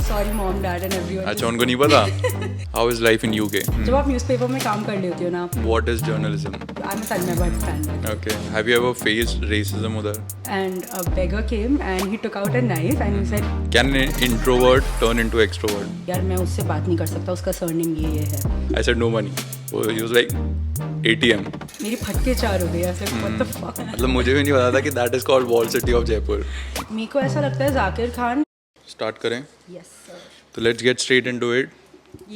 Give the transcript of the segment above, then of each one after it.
Sorry mom dad and everyone. अच्छा, उनको नहीं पता। How is life in UK? जब आप न्यूज़पेपर में काम कर लेते हो ना, what is journalism? I am Tanmay Bhatt fan. Okay. Have you ever faced racism उधर? And a beggar came and he took out a knife and he said, Can an introvert turn into extrovert? यार मैं उससे बात नहीं कर सकता, उसका surname ये है। I said no money. So he was like ATM. मेरी फटके चार हो गए ऐसे, what the fuck। मतलब मुझे भी नहीं पता था कि that is called wall city of Jaipur. मेरे को ऐसा लगता है जाकिर खान। Start करें? Yes sir। तो let's get straight into it.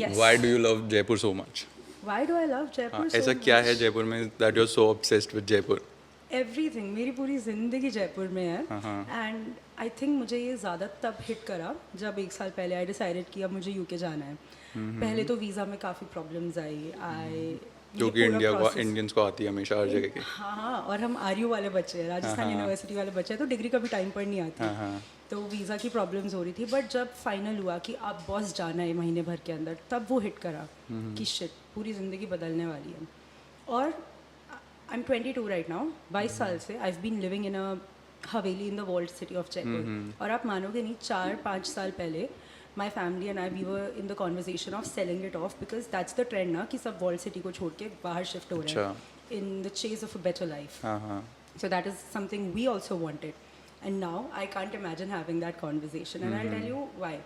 Yes। Why do you love Jaipur so much? Why do I love Jaipur so ऐसा क्या much? है जयपुर में that you're so obsessed with Jaipur? Everything, मेरी पूरी ज़िंदगी जयपुर में है। एंड आई थिंक मुझे ये ज़्यादा तब हिट करा जब 1 साल पहले आई डिसाइडेड कि अब मुझे यूके जाना है। पहले तो वीज़ा में काफ़ी प्रॉब्लम्स आई, जो कि इंडियंस को आती है हमेशा हर जगह की। हाँ, और हम आरयू वाले बच्चे हैं, राजस्थान यूनिवर्सिटी वाले बच्चे हैं, तो डिग्री कभी टाइम पर नहीं आती। तो वीज़ा की प्रॉब्लम्स हो रही थी, बट जब फाइनल हुआ कि अब बॉस जाना है महीने भर के अंदर, तब वो हिट करा कि शिट, पूरी ज़िंदगी बदलने वाली है। और आई एम 22 राइट नाउ, 22 साल से I have been living in a haveli in the world city of Jaipur. और आप मानोगे नहीं, 4-5 साल पहले my family and I we were in the conversation of selling it off, because that's the trend ना कि सब वर्ल्ड सिटी को छोड़ के बाहर शिफ्ट हो रहे हैं in the chase of a better life. So that is something we also wanted, and now I can't imagine having that conversation, and I tell you why.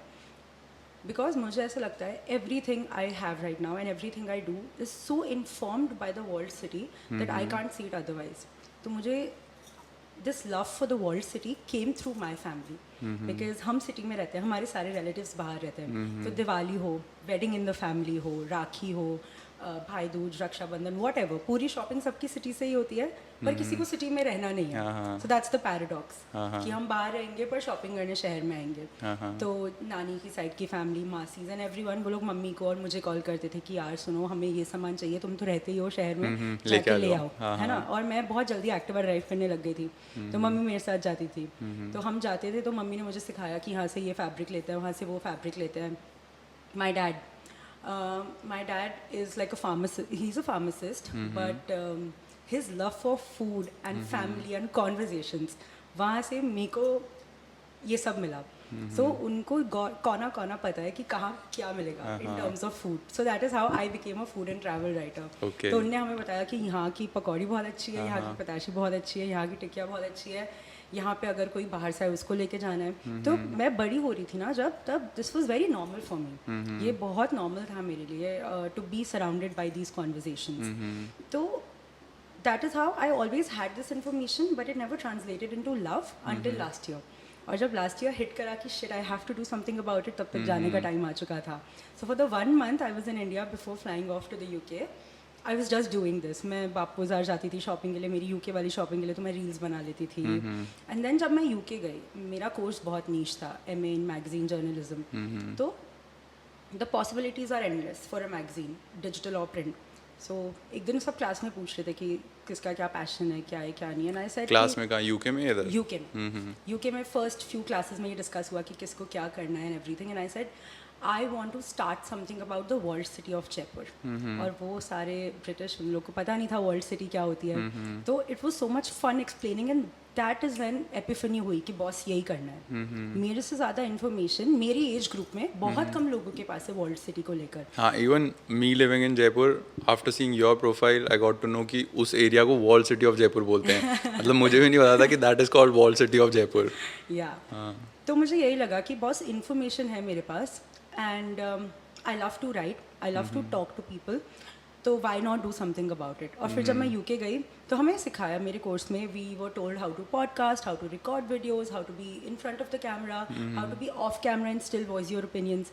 Because मुझे ऐसा लगता है every thing I have right now and every thing I do is so informed by the world city that I can't see it otherwise. तो मुझे this love for the world city came through my family, because हम city में रहते हैं, हमारे सारे relatives बाहर रहते हैं। तो दिवाली हो, वेडिंग इन द फैमिली हो, राखी हो, भाई दूज, रक्षाबंधन, वॉट एवर, पूरी शॉपिंग सबकी सिटी से ही होती है, पर किसी को सिटी में रहना नहीं है। सो दैट्स द पैराडॉक्स कि हम बाहर रहेंगे पर शॉपिंग करने शहर में आएंगे। तो नानी की साइड की फैमिली, मासीज एंड एवरीवन, वो लोग मम्मी को और मुझे कॉल करते थे कि यार सुनो, हमें ये सामान चाहिए, तुम तो रहते ही हो शहर में, जाके ले आओ, है ना। और मैं बहुत जल्दी एक्टिवा ड्राइव करने लग गई थी, तो मम्मी मेरे साथ जाती थी। तो हम जाते थे, तो मम्मी ने मुझे सिखाया कि यहाँ से ये फैब्रिक लेते हैं, वहाँ से वो फैब्रिक लेते हैं। My dad is like a pharmacist. He's a pharmacist, but his love for food and family and conversations, वहाँ से मेरे को ये सब मिला। So उनको कोना कोना पता है कि कहाँ क्या मिलेगा in terms of food. So that is how I became a food and travel writer. Okay. तो उनने हमें बताया कि यहाँ की पकौड़ी बहुत अच्छी है, यहाँ की पताशी बहुत अच्छी है, यहाँ की टिकिया बहुत अच्छी है, यहाँ पे अगर कोई बाहर से आए उसको लेके जाना है। तो मैं बड़ी हो रही थी ना जब, तब this was very normal for me. ये बहुत नॉर्मल था मेरे लिए to be surrounded by these conversations. तो that is how I always had this information, but it never translated into love until last year. और जब लास्ट ईयर हिट करा कि shit, I have to do something about it, तब तक जाने का time आ चुका था। सो फॉर द 1 month आई was in India before flying off to the UK, I was just doing this. मैं बापू बाजार जाती थी शॉपिंग के लिए, मेरी यूके वाली शॉपिंग के लिए, तो मैं रील्स बना लेती थी। एंड देन जब मैं यूके गई, मेरा कोर्स बहुत नीश था, MA इन मैगजीन जर्नलिज्म। तो the possibilities are endless for a magazine, digital और प्रिंट। सो एक दिन सब क्लास में पूछ रहे थे कि किसका क्या पैशन है, क्या है क्या नहीं है। एंड आई सेड, क्लास में कहाँ, यूके में? इधर यूके में फर्स्ट फ्यू क्लासेस में ये डिस्कस हुआ कि किसको क्या करना है and everything. And I said I want to start something about the world city of Jaipur. और वो सारे ब्रिटिश, उन लोग को पता नहीं था वर्ल्ड सिटी क्या होती है। तो it was so much fun explaining, and that is when epiphany हुई कि बॉस यही करना है। मेरे से ज़्यादा इन्फॉर्मेशन मेरी एज ग्रुप में बहुत कम लोगों के पास है वर्ल्ड सिटी को लेकर। हाँ, even me living in Jaipur, after seeing your profile I got to know कि उस एरिया को वॉल सिटी ऑफ जयपुर बोलते हैं। मतलब मुझे भी नहीं पता था कि that is called wall city of Jaipur. या तो मुझे यही लगा कि बॉस इन्फॉर्मेशन है मेरे पास, and I love to write, I love to talk to people, तो why not do something about it. और फिर जब मैं यूके गई तो हमें सिखाया मेरे कोर्स में, we were told how to podcast, how to record videos, how to be in front of the camera, how to be off camera and still voice your opinions.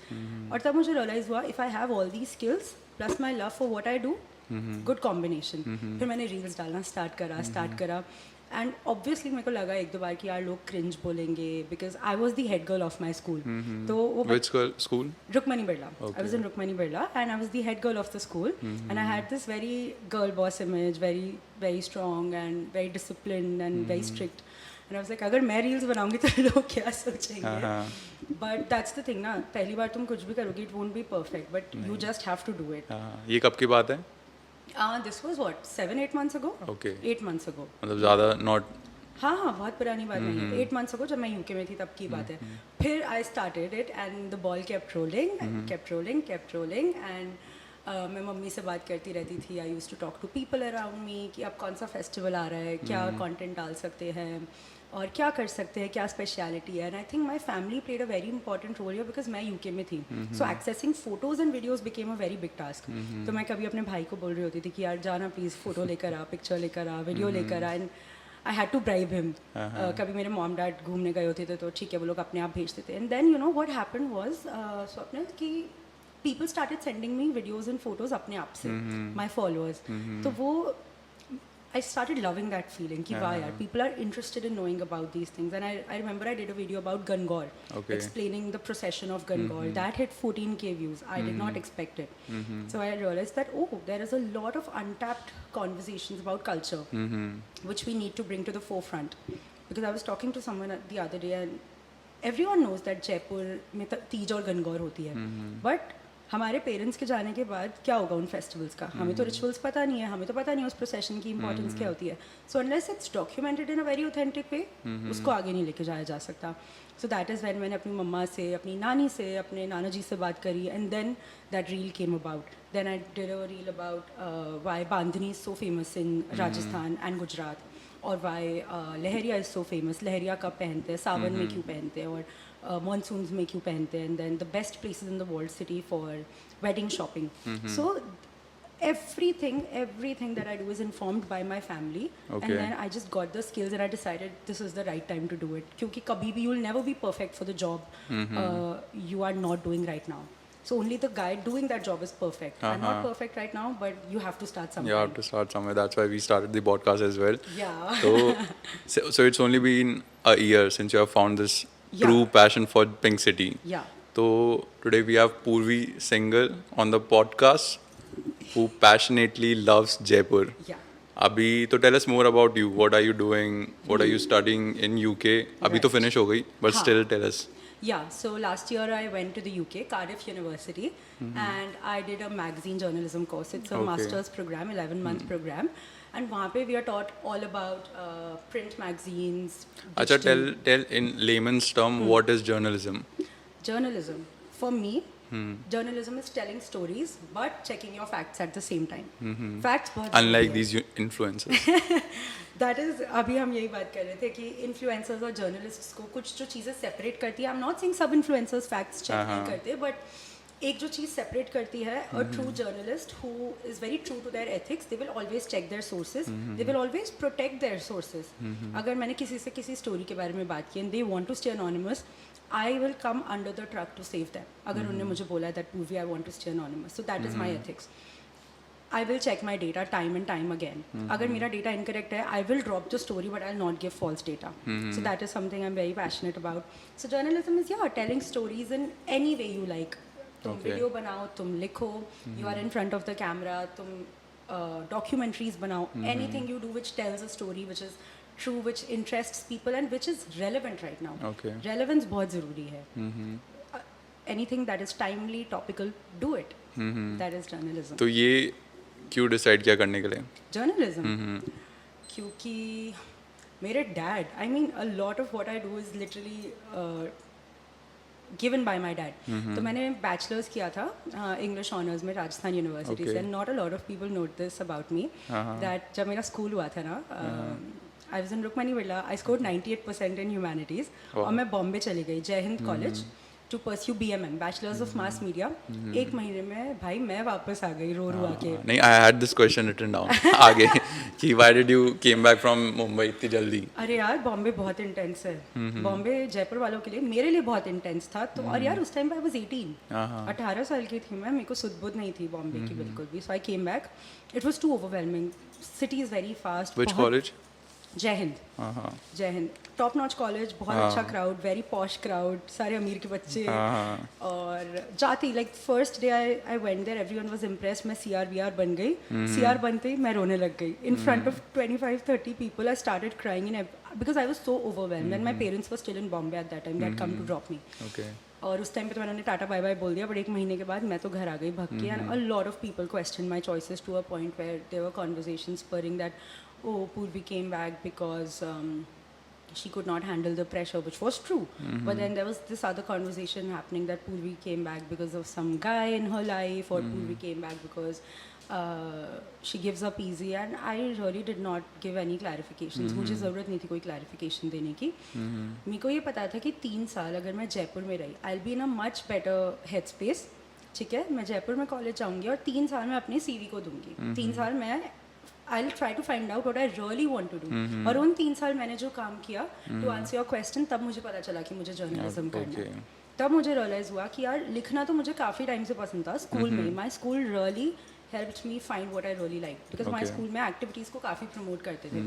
और तब मुझे रियलाइज़ हुआ, if I have all the skills plus my love for what I do, good combination. फिर मैंने reels डालना start करा। And obviously मेरे को लगा 1-2 बार कि यार लोग क्रिंज बोलेंगे, because I was the head girl of my school. तो वो Which school? Rukmani Birla. I was in Rukmani Birla and I was the head girl of the school, and I had this very girl boss image, very very strong and very discipline and very strict. And I was like, अगर मैं reels बनाऊंगी तो लोग क्या सोचेंगे। But that's the thing ना, पहली बार तुम कुछ भी करोगे, it won't be perfect, but you just have to do it. ये कब की बात है? This was what, 7-8 months ago? Okay. 8 months ago. मतलब ज़्यादा not हाँ हाँ, बहुत पुरानी बात नहीं है, 8 months ago जब मैं यूके में थी तब की बात है. फिर I started it and the ball kept rolling and मैं मम्मी से बात करती रहती थी. I use to talk to people around me कि अब कौन सा फेस्टिवल आ रहा है, क्या कंटेंट डाल सकते हैं और क्या कर सकते हैं, क्या स्पेशलिटी है. And I think my family played a very important role here because मैं यूके में थी. So accessing photos and videos became a very big task. तो मैं कभी अपने भाई को बोल रही होती थी कि यार जाना प्लीज़, फोटो लेकर आ, पिक्चर लेकर आ, वीडियो लेकर आ. And I had to bribe him. कभी मेरे मॉम डैड घूमने गए होते थे तो ठीक है वो लोग अपने आप भेजते थे. And then you know what happened was Swapnil कि people started sending me videos and photos अपने आप से, माई फॉलोअर्स. तो वो I started loving that feeling कि वाह यार, people are interested in knowing about these things. And I remember I did a video about Gangor, explaining the procession of Gangor. That hit 14K views. I did not expect it. So I realized that there is a lot of untapped conversations about culture which we need to bring to the forefront. Because I was talking to someone the other day and everyone knows that Jaipur में तीज और गनगौर होती है. But हमारे parents के जाने के बाद क्या होगा उन फेस्टिवल्स का, हमें तो रिचुअल्स पता नहीं है, हमें तो पता नहीं है उस प्रोसेशन की इंपॉर्टेंस क्या होती है. So unless it's documented in a very authentic way, उसको आगे नहीं लेके जाया जा सकता. सो दैट इज़ व्हेन मैंने अपनी मम्मा से, अपनी नानी से, अपने नाना जी से बात करी. And then that reel came about. Then I did a reel about why bandhani is so famous in Rajasthan and Gujarat, और why leheriya is so famous. Leheriya कब पहनते हैं, सावन में क्यों पहनते हैं, और monsoons में क्यों पहनते हैं. And then the best places in the world city for wedding shopping. So everything that I do is informed by my family. And then I just got the skills and I decided this is the right time to do it. क्योंकि कभी भी you'll never be perfect for the job you are not doing right now. So only the guy doing that job is perfect. I'm not perfect right now, but you have to start somewhere. You have to start somewhere. That's why we started the podcast as well. Yeah. So it's only been a year since you have found this true passion for Pink City. Yeah. So today we have Purvi Singhal on the podcast, who passionately loves Jaipur. Yeah. अभी तो tell us more about you. What are you doing? What are you studying in UK? अभी तो finish हो गई, but still tell us. Yeah, so last year I went to the UK, Cardiff University, and I did a magazine journalism course. It's a master's program, 11-month program. And वहाँ पे we are taught all about print magazines. अच्छा, tell in layman's term what is journalism? Journalism, for me, journalism is telling stories but checking your facts at the same time. Facts बहुत Unlike these influencers. That is, अभी हम यही बात कर रहे थे कि इन्फ्लुएंसर्स और जर्नलिस्ट्स को कुछ जो चीज़ें सेपरेट करती है. आई एम नॉट सेइंग सब इन्फ्लुएंसर्स फैक्ट्स चेक नहीं करते, बट एक जो चीज़ सेपरेट करती है, a true journalist who is very true to their ethics, they will always check their sources, they will always protect their sources. अगर मैंने किसी से किसी स्टोरी के बारे में बात की and they want to stay anonymous, I will come under the truck to save them. अगर उन्होंने मुझे बोला है that Purvi I want to stay anonymous, so that is my ethics. I will check my data time and time again. अगर मेरा data incorrect है, I will drop the story, but I'll not give false data. So that is something I'm very passionate about. So journalism is telling stories in any way you like. तुम video बनाओ, तुम लिखो, you are in front of the camera, तुम documentaries बनाओ, anything you do which tells a story which is true, which interests people and which is relevant right now. Relevance बहुत ज़रूरी है. Anything that is timely, topical, do it. That is journalism. तो ये क्यों decide किया करने के लिए? Journalism. क्योंकि मेरे dad, I mean a lot of what I do is literally given by my dad. तो मैंने बैचलर्स किया था इंग्लिश ऑनर्स में राजस्थान यूनिवर्सिटी से. Not a lot of people note this about me that जब मेरा स्कूल हुआ था ना, I was in Rukmani Birla, I scored 98% in humanities और मैं बॉम्बे चली गई Jai Hind college to pursue BMM, bachelors of mass media. एक महीने में भाई मैं वापस आ गई रो आके. नहीं, I had this question written down आगे कि why did you came back from Mumbai इतनी जल्दी? अरे यार बॉम्बे बहुत इंटेंस है. बॉम्बे जयपुर वालों के लिए, मेरे लिए बहुत इंटेंस था. तो और यार उस टाइम पे आई वाज 18 साल की थी मैं, मेरे को सुध बुध नहीं थी बॉम्बे की बिल्कुल भी. So I came back, it was too overwhelming. City is very fast. Which college? Jai Hind. जय हिंद टॉप नॉच कॉलेज, बहुत अच्छा क्राउड, वेरी पॉश क्राउड, सारे अमीर के बच्चे. और जाती like first day I went there, everyone was impressed. मैं CR बन गई. CR बनते ही मैं रोने लग गई in front of 25-30 people. I started crying in because I was so overwhelmed and my parents were still in Bombay at that time. They had come to drop me. और उस टाइम पे तो मैंने टाटा बाय बाय बोल दिया, but एक महीने के बाद मैं तो घर आ गई भग के. And a lot of people question my choices to a point where there were conversations spurring that oh, Purvi came back because she could not handle the pressure, which was true. But then there was this other conversation happening that Purvi came back because of some guy in her life, or Purvi came back because she gives up easy, and I really did not give any clarifications. मुझे ज़रूरत नहीं थी कोई clarification देने की. मेरे को ये पता था कि 3 साल अगर मैं जयपुर में रही, I'll be in a much better headspace. ठीक है, मैं जयपुर में कॉलेज जाऊँगी और 3 साल मैं अपने CV को दूँगी. 3 साल मैं I'll try to find out what I really want to do. और उन 3 साल मैंने जो काम किया, to answer your question, तब मुझे पता चला कि मुझे जर्नलिज्म करना है. तब मुझे रियलाइज़ हुआ कि यार लिखना तो मुझे काफ़ी टाइम से पसंद था स्कूल में. My school really helped me find what I really like, because my school में एक्टिविटीज़ को काफ़ी प्रमोट करते थे.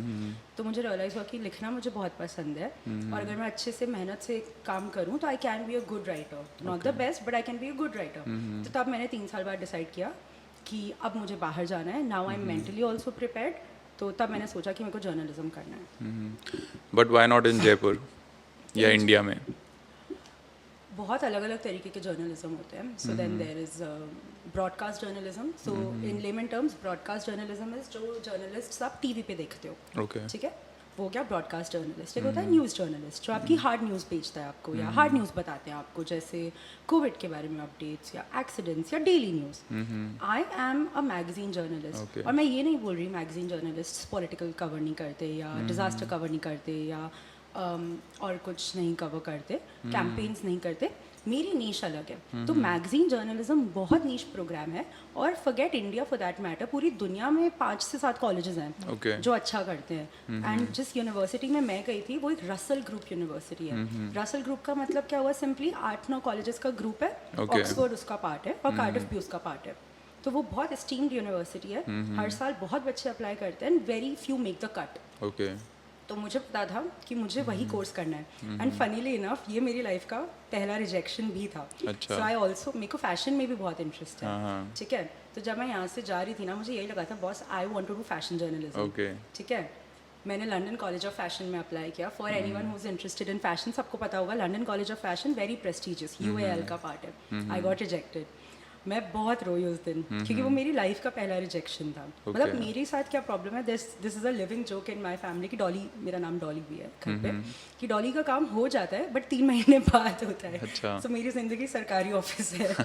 तो मुझे रियलाइज़ हुआ कि लिखना मुझे बहुत पसंद है, और अगर मैं अच्छे से मेहनत से काम करूँ तो I can be a good writer. Not the best, but I can be a good writer. तो तब मैंने 3 साल बाद डिसाइड किया कि अब मुझे बाहर जाना है. Now I am mentally also prepared. तो तब मैंने सोचा कि मेरे को जर्नलिज्म करना है. But why not in Jaipur या इंडिया में? बहुत अलग अलग तरीके के जर्नलिज्म होते हैं. So then there is broadcast journalism. So in layman terms broadcast journalism is जो जर्नलिस्ट आप टीवी पे देखते हो. ठीक है, वो क्या ब्रॉडकास्ट जर्नलिस्ट. एक होता है न्यूज़ जर्नलिस्ट जो आपकी हार्ड न्यूज़ भेजता है आपको, या हार्ड न्यूज़ बताते हैं आपको, जैसे कोविड के बारे में अपडेट्स या एक्सीडेंट्स या daily news. I am a magazine journalist. और मैं ये नहीं बोल रही मैगजीन जर्नलिस्ट पॉलिटिकल कवर नहीं करते, या डिज़ास्टर कवर नहीं करते, या और कुछ नहीं कवर करते, कैंपेन्स नहीं करते. मेरी नीश अलग है. तो मैगजीन जर्नलिज्म बहुत नीश प्रोग्राम है. और forget India for that matter, पूरी दुनिया में 5 से 7 कॉलेजेस हैं जो अच्छा करते हैं. एंड जिस यूनिवर्सिटी में मैं गई थी वो एक रसल ग्रुप यूनिवर्सिटी है. रसल ग्रुप का मतलब क्या हुआ? सिंपली 8-9 कॉलेजेस का ग्रुप है. ऑक्सफोर्ड उसका पार्ट है और कार्डिफ भी उसका पार्ट है. तो वो बहुत एस्टीम्ड यूनिवर्सिटी है. हर साल बहुत बच्चे अप्लाई करते हैं, and very few make the cut. तो मुझे पता था कि मुझे वही कोर्स करना है. एंड फनीली इनफ ये मेरी लाइफ का पहला रिजेक्शन भी था. सो आई ऑल्सो, मेरे को फैशन में भी बहुत इंटरेस्ट है. ठीक है, तो जब मैं यहाँ से जा रही थी ना, मुझे यही लगा था boss I want to do fashion journalism. ठीक है, मैंने लंदन कॉलेज ऑफ फैशन में अप्लाई किया. For anyone who is interested in fashion, सबको पता होगा London college of fashion very prestigious, UAL का पार्ट है. I got rejected. मैं बहुत रोई उस दिन, क्योंकि वो मेरी लाइफ का पहला रिजेक्शन था. मतलब मेरे साथ क्या प्रॉब्लम है, this is a living joke in my family कि डॉली, मेरा नाम डॉली भी है घर पे, कि डॉली का काम हो जाता है बट 3 महीने बाद होता है. तो मेरी ज़िंदगी सरकारी ऑफिस है.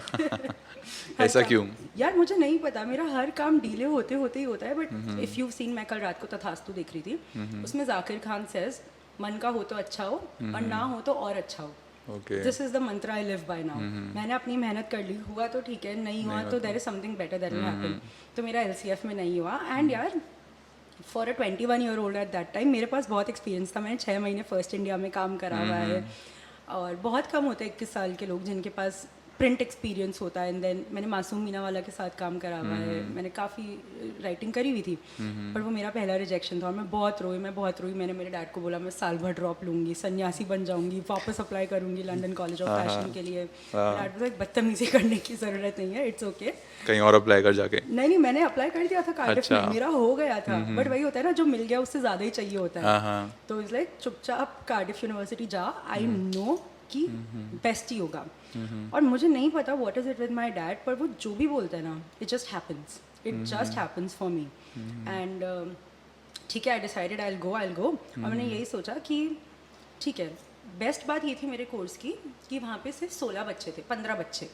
ऐसा क्यों यार? मुझे नहीं पता, मेरा हर काम डीले होते होते ही होता है. बट इफ़ यू सीन, मैं कल रात को तथास्तु देख रही थी, उसमें जाकिर खान सेज मन का हो तो अच्छा हो, और ना हो तो और अच्छा हो. दिस इज द मंत्र आई लिव बाय नाउ. मैंने अपनी मेहनत कर ली, हुआ तो ठीक है, नहीं हुआ तो there is something better that will happen. तो मेरा LCF में नहीं हुआ. एंड यार for a 21-year-old at that time मेरे पास बहुत एक्सपीरियंस था. मैंने 6 महीने फर्स्ट इंडिया में काम करा हुआ है, और बहुत कम होते हैं 21 साल के लोग जिनके पास प्रिंट एक्सपीरियंस होता है. एंड देन मैंने मासूम मीना वाला के साथ काम करा हुआ है. मैंने काफ़ी राइटिंग करी हुई थी, पर वो मेरा पहला रिजेक्शन था. और मैं बहुत रोई. मैंने मेरे डैड को बोला मैं साल भर ड्रॉप लूँगी, सन्यासी बन जाऊँगी, वापस अप्लाई करूँगी लंदन कॉलेज ऑफ फैशन के लिए. डैड बोला बदतमीजी करने की ज़रूरत नहीं है, इट्स ओके, कहीं और अप्लाई कर जाके. नहीं, मैंने अप्लाई कर दिया था कार्डिफ में, मेरा हो गया था. बट वही होता है ना, जो मिल गया उससे ज़्यादा ही चाहिए होता है. तो इट्स लाइक चुपचाप कार्डिफ यूनिवर्सिटी जा, आई नो कि बेस्ट ही होगा. और मुझे नहीं पता what is it with my dad, पर वो जो भी बोलते हैं ना, it just happens for me. And ठीक है, I decided I will go. और मैंने यही सोचा कि ठीक है. बेस्ट बात ये थी मेरे कोर्स की कि वहाँ पे सिर्फ 16 बच्चे थे, 15 बच्चे.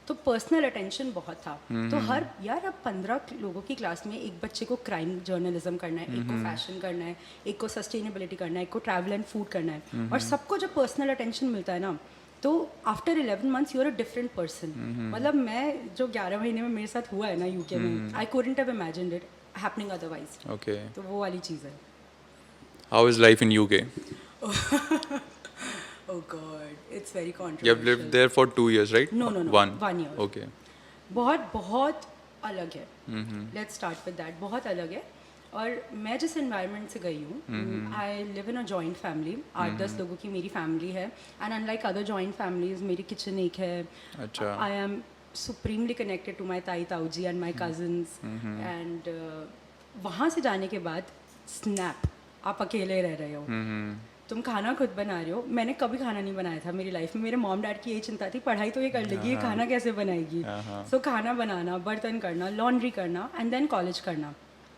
तो पर्सनल अटेंशन बहुत था. तो अब 15 लोगों की क्लास में एक बच्चे को क्राइम जर्नलिज्म करना है, एक को फैशन करना है, एक को सस्टेनेबिलिटी करना है, एक को ट्रैवल एंड फूड करना है. और सबको जब पर्सनल अटेंशन मिलता है ना, तो after 11 months you are a different person. मतलब मैं जो 11 महीने में मेरे साथ हुआ है ना UK में, I couldn't have imagined it happening otherwise. तो वो वाली चीज़ है. How is life in UK? Oh God, it's very controversial. You have lived there for 2 years, right? No. 1 year. Okay. बहुत अलग है. Let's start with that. बहुत अलग है. और मैं जिस एनवायरनमेंट से गई हूँ, I live in a joint family. 8-10 लोगों की मेरी फैमिली है. And unlike other joint families, मेरी किचन एक है. अच्छा. I am supremely connected to my ताई ताऊजी एंड माई कजन्स. एंड वहाँ से जाने के बाद स्नैप, आप अकेले रह रहे हो, तुम खाना खुद बना रहे हो. मैंने कभी खाना नहीं बनाया था मेरी लाइफ में. मेरे मॉम डैड की यही चिंता थी, पढ़ाई तो ये कर लेगी, ये खाना कैसे बनाएगी. सो खाना बनाना, बर्तन करना, लॉन्ड्री करना, एंड देन कॉलेज करना,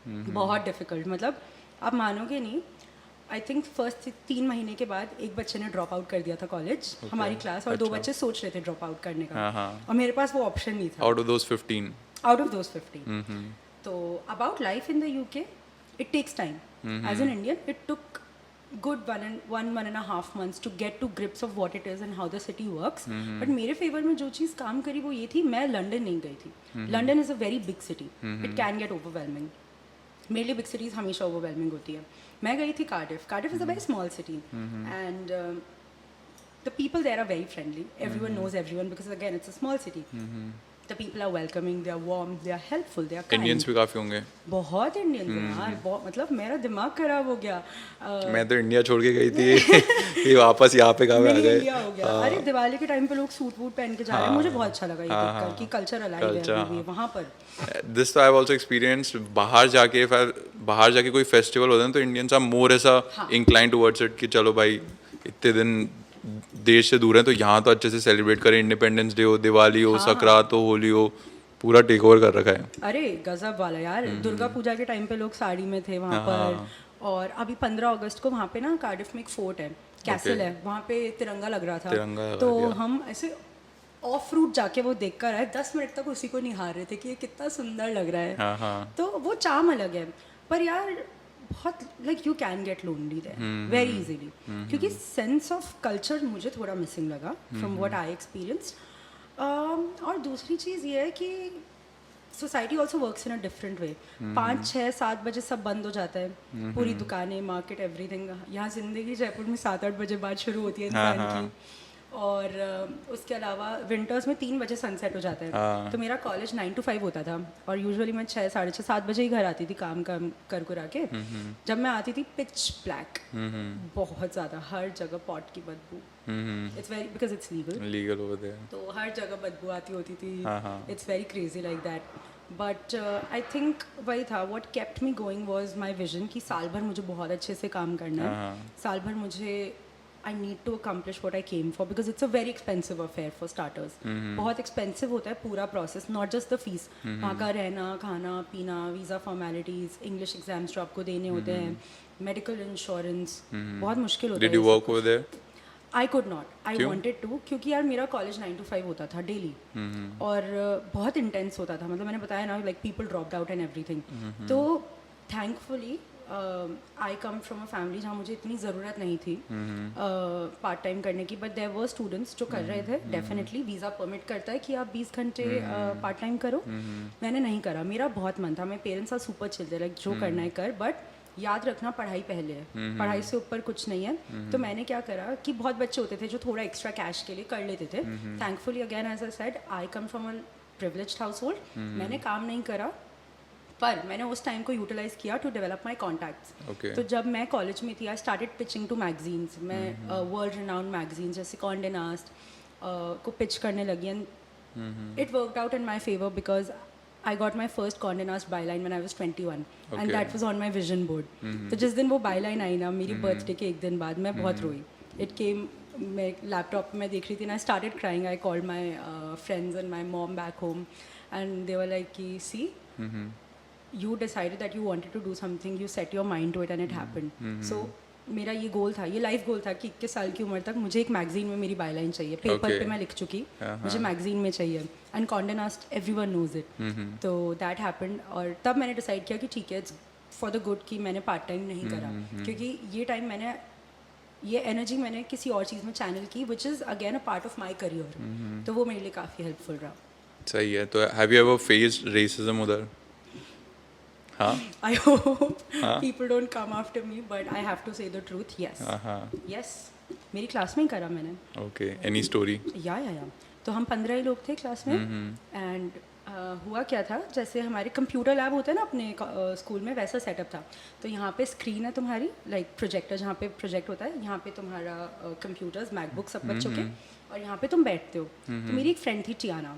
बहुत डिफ़िकल्ट. मतलब आप मानोगे नहीं, आई थिंक फर्स्ट 3 महीने के बाद एक बच्चे ने ड्रॉप आउट कर दिया था कॉलेज हमारी क्लास, और 2 बच्चे सोच रहे थे ड्रॉप आउट करने का, और मेरे पास वो ऑप्शन नहीं था out of those 15. out of those 50. So about life in the UK, it takes time. As an Indian, it took good one and a half months to get to grips of what it is and how the city works. But मेरे favour में जो चीज़ काम करी वो ये थी, मैं London नहीं गई थी. London is a very big city, it can get overwhelming. मेरे लिए बिग सिटीज़ हमेशा ओवरवेलमिंग होती है. मैं गई थी Cardiff. Cardiff is a very small city and the people there are very friendly. Everyone knows everyone because again it's a small city. The people are welcoming, they are warm, they are helpful, they are kind. Indians भी काफ़ी होंगे. बहुत Indians हैं यार, बहुत, मतलब मेरा दिमाग खराब हो गया. मैं तो इंडिया छोड़ के गई थी कि वापस यहाँ पे कहाँ आ गए. इंडिया हो गया. अरे दिवाली के टाइम पे लोग सूट वूट पहन के जा रहे हैं, मुझे बहुत अच्छा लगा ये देखकर कि कल्चर अलाइव है अभी भी वहाँ पर. This I have also experience. बाहर जाके कोई फेस्टिवल होता है तो इंडियंस आर मोर ऐसा इंक्लाइन टुवर्ड्स इट कि चलो भाई इतने दिन देश से दूर हैं तो यहाँ तो अच्छे से सेलिब्रेट करें. इंडिपेंडेंस डे हो, दिवाली हो, सकरात हो, होली हो, पूरा टेक ओवर कर रखा है. अरे गजब वाला यार. दुर्गा पूजा के टाइम पे लोग साड़ी में थे वहाँ पर. और अभी 15 अगस्त को वहाँ पे ना कार्डिफ में एक फोर्ट है, कैसल है, वहाँ पे तिरंगा लग रहा था. तो हम ऐसे ऑफ रूट जाके वो देख कर आए. 10 मिनट तक उसी को निहार रहे थे कि ये कितना सुंदर लग रहा है. तो वो चार्म अलग है. पर यार बहुत like you can get lonely there very easily, क्योंकि सेंस ऑफ कल्चर मुझे थोड़ा मिसिंग लगा फ्रॉम व्हाट आई एक्सपीरियंस्ड. और दूसरी चीज़ ये है कि society also works in a different way. 5, 6, 7 बजे सब बंद हो जाता है, पूरी दुकानें, मार्केट, एवरीथिंग. यहाँ ज़िंदगी जयपुर में 7, 8 बजे बाद शुरू होती है इंसान की. और उसके अलावा विंटर्स में 3 बजे सनसेट हो जाता है. तो मेरा कॉलेज 9 to 5 होता था और यूजुअली मैं 6, 6:30, 7 बजे ही घर आती थी काम कर आके. जब मैं आती थी पिच ब्लैक, बहुत ज़्यादा, हर जगह पॉट की बदबू. It's very because it's legal over there, तो हर जगह बदबू आती होती थी. It's very crazy like that. But I think वही था, what kept me going was my vision कि साल भर मुझे बहुत अच्छे से काम करना है. साल भर मुझे I need to accomplish what I came for because it's a very expensive affair for starters. बहुत expensive होता है पूरा process, not just the fees. वहाँ का रहना, खाना, पीना, visa formalities, English exams जो आपको देने होते हैं, medical insurance, बहुत मुश्किल होता है. Did you work over there? I could not. I wanted to, क्योंकि यार मेरा कॉलेज 9 to 5 होता था डेली. और बहुत इंटेंस होता था. मतलब मैंने बताया ना, like people dropped out and everything. तो thankfully I come from a family जहाँ मुझे इतनी ज़रूरत नहीं थी पार्ट टाइम करने की. बट देयर वर स्टूडेंट्स जो कर रहे थे. डेफिनेटली वीज़ा परमिट करता है कि आप 20 घंटे पार्ट टाइम करो. मैंने नहीं करा. मेरा बहुत मन था. मेरे पेरेंट्स आर सुपर चिल थे, लाइक जो करना है कर, बट याद रखना पढ़ाई पहले है, पढ़ाई से ऊपर कुछ नहीं है. तो मैंने क्या करा कि बहुत बच्चे होते थे जो थोड़ा एक्स्ट्रा कैश के लिए कर लेते थे. Thankfully again as I said, I come from a privileged household. मैंने काम नहीं करा, पर मैंने उस टाइम को यूटिलाइज किया टू डेवलप माई कॉन्टैक्ट्स. तो जब मैं कॉलेज में थी, I started pitching to magazines. मैं वर्ल्ड रिनाउंड मैगजीन्स जैसे कॉन्डे नास्ट को पिच करने लगी. And it worked out in my favour because I got my first Conde Nast byline when I was 21 and that was on my vision board. तो जिस दिन वो Byline आई ना, मेरी बर्थडे के एक दिन बाद, मैं बहुत रोई. इट केम, मैं लैपटॉप में देख रही थी ना, आई started crying. I called my friends and my mom back home and they were like कि सी, you decided that you wanted to do something, you set your mind to it and it happened. So मेरा ये गोल था, ये life goal था कि 21 साल की उम्र तक मुझे एक मैगजीन में मेरी बायलाइन चाहिए. पेपर पे मैं लिख चुकी, मुझे मैगजीन में चाहिए. And Conde Nast everyone knows it. तो दैट हैपेंड. और तब मैंने डिसाइड किया कि ठीक है, इट्स फॉर द गुड कि मैंने पार्ट टाइम नहीं करा. क्योंकि ये टाइम मैंने, ये एनर्जी मैंने किसी और चीज़ में चैनल की, which is again a part of my career. तो वो मेरे लिए काफ़ी हेल्पफुल रहा. सही है. तो have you ever faced racism उधर? I hope people don't come after me, but I have to say the truth. Yes. Yes. मेरी क्लास में ही करा मैंने. Okay. Any story? या. तो हम 15 ही लोग थे क्लास में. एंड हुआ क्या था, जैसे हमारे कंप्यूटर लैब होता है ना अपने स्कूल में, वैसा सेटअप था. तो यहाँ पे स्क्रीन है तुम्हारी, लाइक प्रोजेक्टर, जहाँ पे प्रोजेक्ट होता है, यहाँ पे तुम्हारा कंप्यूटर्स, मैकबुक सब बच्चों के, और यहाँ पे तुम बैठते हो. तो मेरी एक फ्रेंड थी Tiana.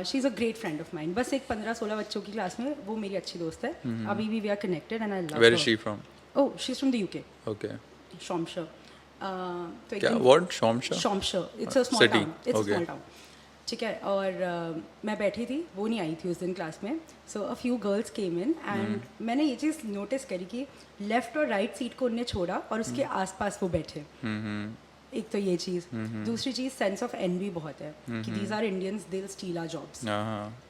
She is a great friend of mine. बस एक 15-16 बच्चों की क्लास में वो मेरी अच्छी दोस्त है. अभी भी we are connected and I love. Where is she from? Oh, she is from the UK. Okay. Shropshire. क्या? What? Shropshire? Shropshire. It's a small town. It's a small town. ठीक है, और मैं बैठी थी, वो नहीं आई थी उस दिन क्लास में. So a few girls came in and मैंने ये चीज़ नोटिस करी कि लेफ़्ट और राइट सीट को उनने छोड़ा और उसके आसपास वो बैठे. एक तो ये चीज़. दूसरी चीज़ सेंस ऑफ एनवी बहुत है कि these are Indians, they will steal our jobs.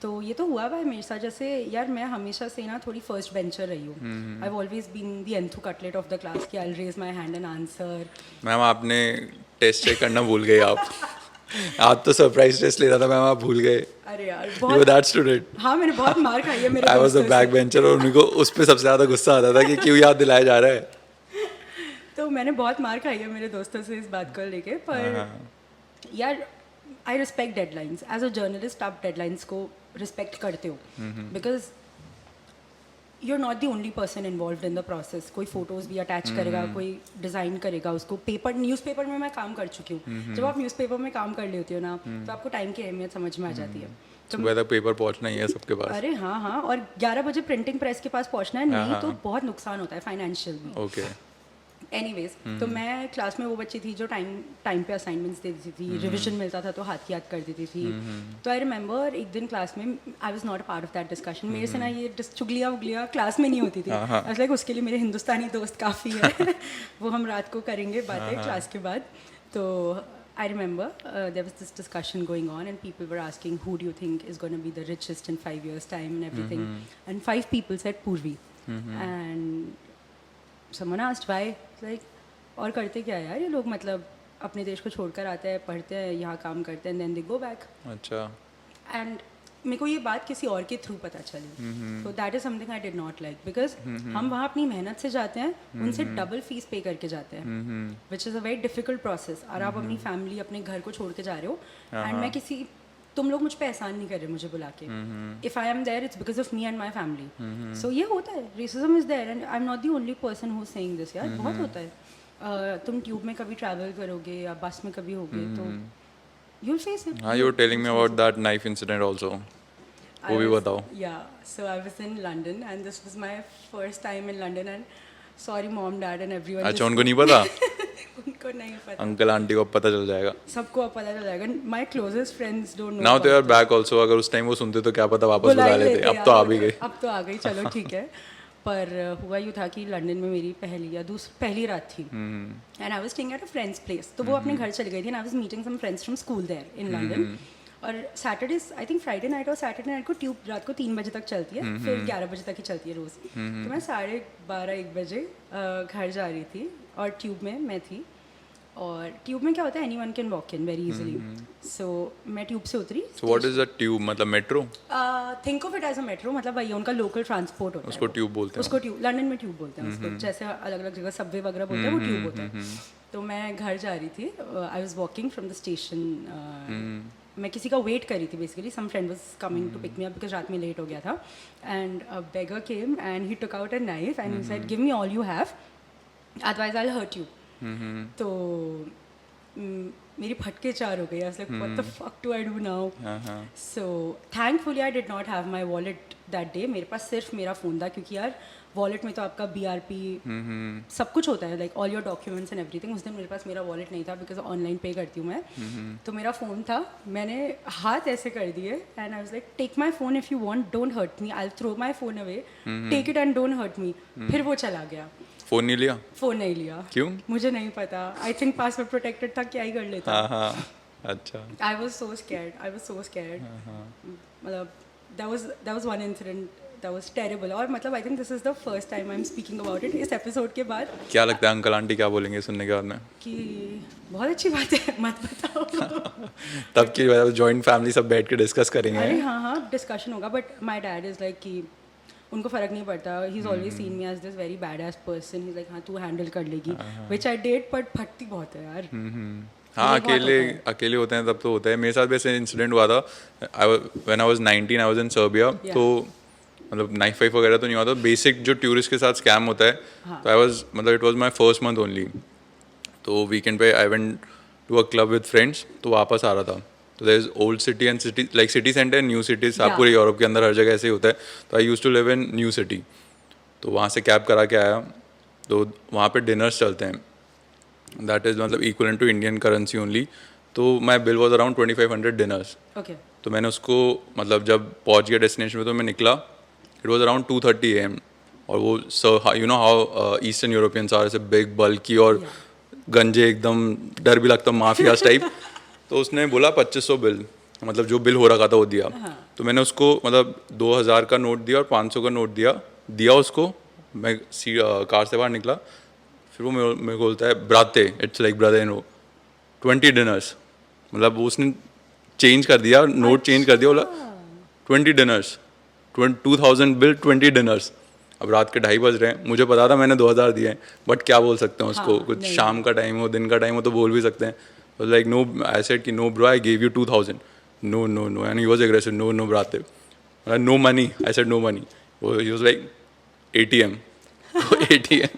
तो ये तो हुआ हुआ है मेरे साथ. जैसे यार मैं हमेशा से ना थोड़ी फर्स्ट बेंचर रही हूँ. I have always been the enthu cutlet of the class कि I will raise my hand and answer. Ma'am आपने टेस्ट चेक करना भूल गए आप तो सरप्राइज टेस्ट ले रहा था मैम, आप भूल गए. अरे यार You were बहुत. that student. हाँ मैंने बहुत मार खाई है मेरे I was the दोस्तों से. back bencher और उनको उस पर सबसे ज़्यादा गुस्सा आता था कि क्यों याद दिलाया जा रहा है. तो मैंने बहुत मार खाई है मेरे दोस्तों से इस बात को लेके. पर यार I respect deadlines. As a journalist आप डेडलाइंस को रिस्पेक्ट करते हो because you are not the only person involve in the process. कोई फोटोज भी अटैच करेगा, कोई डिज़ाइन करेगा उसको. पेपर न्यूज़पेपर में मैं काम कर चुकी हूँ. जब आप न्यूज़पेपर में काम कर लेते हो ना तो आपको टाइम की अहमियत समझ में आ जाती है. सुबह तक पेपर पहुंचना ही है सबके पास. अरे हाँ हाँ, और 11 बजे प्रिंटिंग प्रेस के पास पहुंचना है. नहीं तो बहुत नुकसान होता है फाइनेंशियल भी. ओके. एनीवेज तो मैं क्लास में वो बच्ची थी जो टाइम पे असाइनमेंट्स दे देती थी. रिवीजन मिलता था तो हाथ की याद कर देती थी. तो आई रिमेंबर एक दिन क्लास में I was not a part of that discussion. मेरे से ना ये चुगलियाँ उगलियाँ क्लास में नहीं होती थी. आई वाज लाइक उसके लिए मेरे हिंदुस्तानी दोस्त काफ़ी है. वो हम रात को करेंगे बातें क्लास के बाद. तो I remember there was this discussion going on and people were asking who do you think is going to be the richest in 5 years time and everything. And 5 people said Purvi. And someone asked why. Like और करते क्या यार ये लोग, मतलब अपने देश को छोड़कर आते हैं, पढ़ते हैं, यहाँ काम करते हैं, then they go back. अच्छा. And मेरे को ये बात किसी और के थ्रू पता चली. So that is something I did not like because हम वहाँ अपनी मेहनत से जाते हैं, उनसे डबल फीस पे करके जाते हैं, which is a very difficult process. और आप अपनी फैमिली, अपने घर को छोड़ के जा रहे हो. एंड मैं किसी, तुम लोग मुझ पे एहसान नहीं कर रहे मुझे बुला के. If I am there it's because of me and my family. So ये होता है, racism is there and I am not the only person who is saying this. यार बहुत होता है. तुम ट्यूब में कभी ट्रैवल करोगे या बस में कभी होगे तो यू विल फेस इट. हाँ, you were telling me about that knife incident also. वो भी बताओ. Yeah, so I was in London and this was my first time in London and sorry mom, dad and everyone. अच्छा, उनको नहीं पता. उनको नहीं पता. अंकल आंटी को अब पता चल जाएगा. सबको अब पता चल जाएगा. My closest friends don't know. Now they are back also. अगर उस टाइम वो सुनते तो क्या पता वापस बुला लेते. अब तो आ भी गए. अब तो आ गई, चलो ठीक है. पर हुआ यूँ था कि लंदन में मेरी पहली रात थी and I was staying at a friend's place. तो वो अपने घर चली गई थी and I was meeting some friends from school there in London. और Saturday, I think Friday night और सैटरडे नाइट को ट्यूब रात को 3 बजे तक चलती है, फिर 11 बजे तक ही चलती है रोज़. तो मैं 12:30-1 बजे घर जा रही थी और ट्यूब में मैं थी. और ट्यूब में क्या होता है, anyone can walk in very easily. So मैं ट्यूब से उतरी. So what is a tube? मतलब metro? Think of it as a metro. मतलब वही उनका लोकल ट्रांसपोर्ट होता है. उसको ट्यूब बोलते हैं. उसको ट्यूब, लंदन में ट्यूब बोलते हैं उसको. जैसे अलग अलग जगह सबवे वगैरह बोलते हैं, वो ट्यूब होता है. तो मैं घर जा रही थी. I was walking from the station. मैं किसी का वेट कर रही थी basically. Some friend was coming to pick me up because रात में लेट हो गया था. And a beggar came and he took out a knife and he said give me all you have otherwise I will hurt you. तो मेरी फटके 4 हो गई. I was like what the fuck do I do now. So thankfully I did not have my wallet that day. मेरे पास सिर्फ मेरा phone था क्योंकि यार वॉलेट में तो आपका BRP सब कुछ होता है, like all your documents and everything. उस दिन मेरे पास मेरा वॉलेट नहीं था बिकॉज ऑनलाइन पे करती हूँ मैं. तो मेरा फ़ोन था. मैंने हाथ ऐसे कर दिए and I was like take my phone if you want, don't hurt me, I will throw my phone away, take it and don't hurt me. फिर वो चला गया. फोन नहीं लिया? फ़ोन नहीं लिया. क्यों? मुझे नहीं पता. आई थिंक पासवर्ड प्रोटेक्टेड था, क्या ही कर लेता. अच्छा. आई वाज सो स्कैर्ड. मतलब that was one incident that was terrible. और मतलब I think this is the first time I am speaking about it इस एपिसोड के बाद. क्या लगता है अंकल आंटी क्या बोलेंगे सुनने के बाद में? कि बहुत अच्छी बात है, मत बताओ. तब की वजह जॉइंट फैमिली सब बैठ के डिस्कस करेंगे. अरे हाँ डिस्कशन होगा. But my dad is like कि उनको फ़र्क नहीं पड़ता. He is always seen me as this very bad as person. He like हाँ तू हैंडल कर लेगी, विच आई डिड. बट फटती बहुत है यार. हाँ, अकेले होते हैं तब तो होता है. मेरे साथ भी ऐसे इंसिडेंट हुआ था. When I was 19 I was in Serbia. तो मतलब नाइफ वाइफ वगैरह तो नहीं होता. बेसिक जो टूरिस्ट के साथ स्कैम होता है. तो आई वाज मतलब it was my first month only. तो वीकेंड पे I went to a club with friends. तो वापस आ रहा था. तो there is old city and city, like city centre, new cities. आप पूरे यूरोप के अंदर हर जगह ऐसे ही होता है. तो I used to live in new city. तो वहाँ से कैब करा के आया. तो वहाँ पे डिनर्स चलते हैं. दैट इज़ मतलब equivalent to Indian currency only. तो तो my bill was around 2500 dinars. Okay. तो मैंने उसको मतलब जब पहुंच गया डेस्टिनेशन में तो मैं निकला, इट वॉज अराउंड 2:30 AM. और वो you know how eastern Europeans are ऐसे बिग बल्की और गंजे एकदम, डर भी लगता माफियाज टाइप. तो उसने बोला 2500 बिल, मतलब जो बिल हो रखा था वो दिया. तो मैंने उसको मतलब 2000 का नोट दिया और 500 का नोट दिया उसको. मैं कार से बाहर निकला, फिर वो मेरे को बोलता है ब्राते, it's like brother in 20 dinners. मतलब वो उसने चेंज कर दिया, नोट चेंज कर दिया, बोला 20 डिनर्स, 2000 बिल 20 डिनर्स. अब रात के 2:30 बज रहे हैं, मुझे पता था मैंने 2000 दिए हैं, बट क्या बोल सकते हैं उसको. कुछ शाम का टाइम हो, दिन का टाइम हो तो बोल भी सकते हैं. लाइक नो, आई सेड कि no bro, I give you 2000. No no no, and he was aggressive. No no ब्राते, no money. I said no money. He was like ATM. ATM.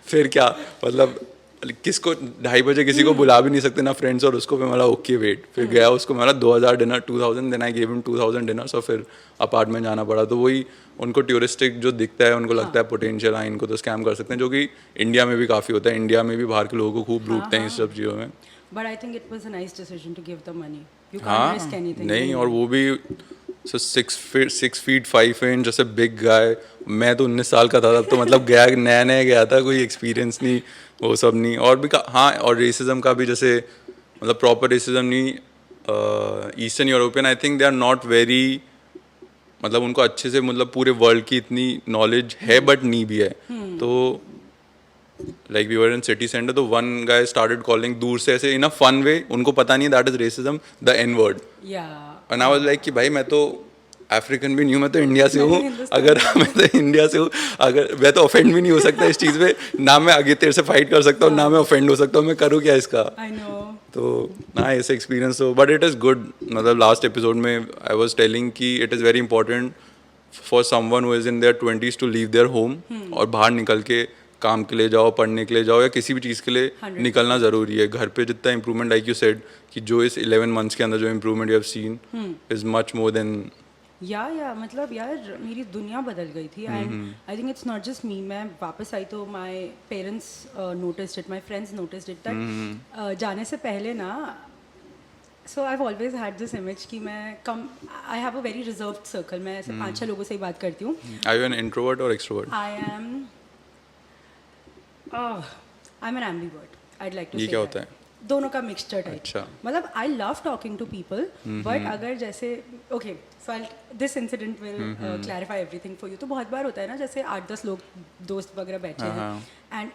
फिर क्या मतलब, किसको 2:30 बजे किसी को बुला भी नहीं सकते ना फ्रेंड्स, और उसको मैं बोला ओके वेट. फिर गया उसको मैं बोला 2000 dinar, 2000. Then I give him 2000 dinars. और फिर अपार्टमेंट जाना पड़ा. तो वही उनको टूरिस्टिक जो दिखता है, उनको लगता है पोटेंशियल है, इनको तो स्कैम कर सकते हैं, जो कि इंडिया में भी काफ़ी होता है. इंडिया में भी बाहर के लोगों को खूब लूटते हैं इस सब चीज़ों में. But I think it was a nice decision to give the money. You can't हाँ risk anything. नहीं, और वो भी 6 feet 5 inch जैसे बिग गाय. मैं तो 19 साल का था तब, तो मतलब गया नया नया गया था, कोई एक्सपीरियंस नहीं, वो सब नहीं. और भी हाँ, और रेसिज्म का भी जैसे मतलब प्रॉपर रेसिज्म नहीं. Eastern European I think they are not very, मतलब उनको अच्छे से मतलब पूरे वर्ल्ड की इतनी नॉलेज है बट नहीं भी है. तो like we were in city centre, तो वन गाय स्टार्टेड कॉलिंग दूर से ऐसे इन अ फन वे, उनको पता नहीं that is racism, the N word. And I was like कि भाई मैं तो अफ्रीकन भी नहीं हूँ, मैं तो इंडिया से हूँ. अगर मैं तो इंडिया से हूँ, अगर मैं तो ऑफेंड भी नहीं हो सकता इस चीज़ पे. ना मैं आगे तेरे से फाइट कर सकता हूँ, ना मैं ऑफेंड हो सकता हूँ. मैं करूँ क्या इसका. I know. तो ना ऐसे एक्सपीरियंस हो, बट इट इज़ गुड. मतलब लास्ट एपिसोड में आई वाज टेलिंग कि it is very important for someone who is in their 20s to leave their home और बाहर निकल के काम के लिए जाओ, पढ़ने के लिए जाओ, या किसी भी चीज़ के लिए 100%. निकलना ज़रूरी है. घर पे जितना इम्प्रूवमेंट, लाइक यू सेड, कि जो इस 11 months के अंदर जो improvement you have seen is much more than. या मतलब यार मेरी दुनिया बदल गई थी. And I think it's not just me. मैं वापस आई तो my parents noticed it, my friends noticed it, that जाने से पहले ना, so I have always had this image कि मैं कम, I have a very reserved circle. मैं ऐसे 5-6 लोगों से ही बात करती हूँ. आर यू एन इंट्रोवर्ट और extrovert? I am an ambivert, I'd like to say. ये क्या होता है? दोनों का मिक्सचर टाइप. अच्छा. मतलब I love talking to people, but अगर जैसे okay, so I this incident will clarify everything for you. तो बहुत बार होता है ना, जैसे 8-10 लोग दोस्त वगैरह बैठे हैं, and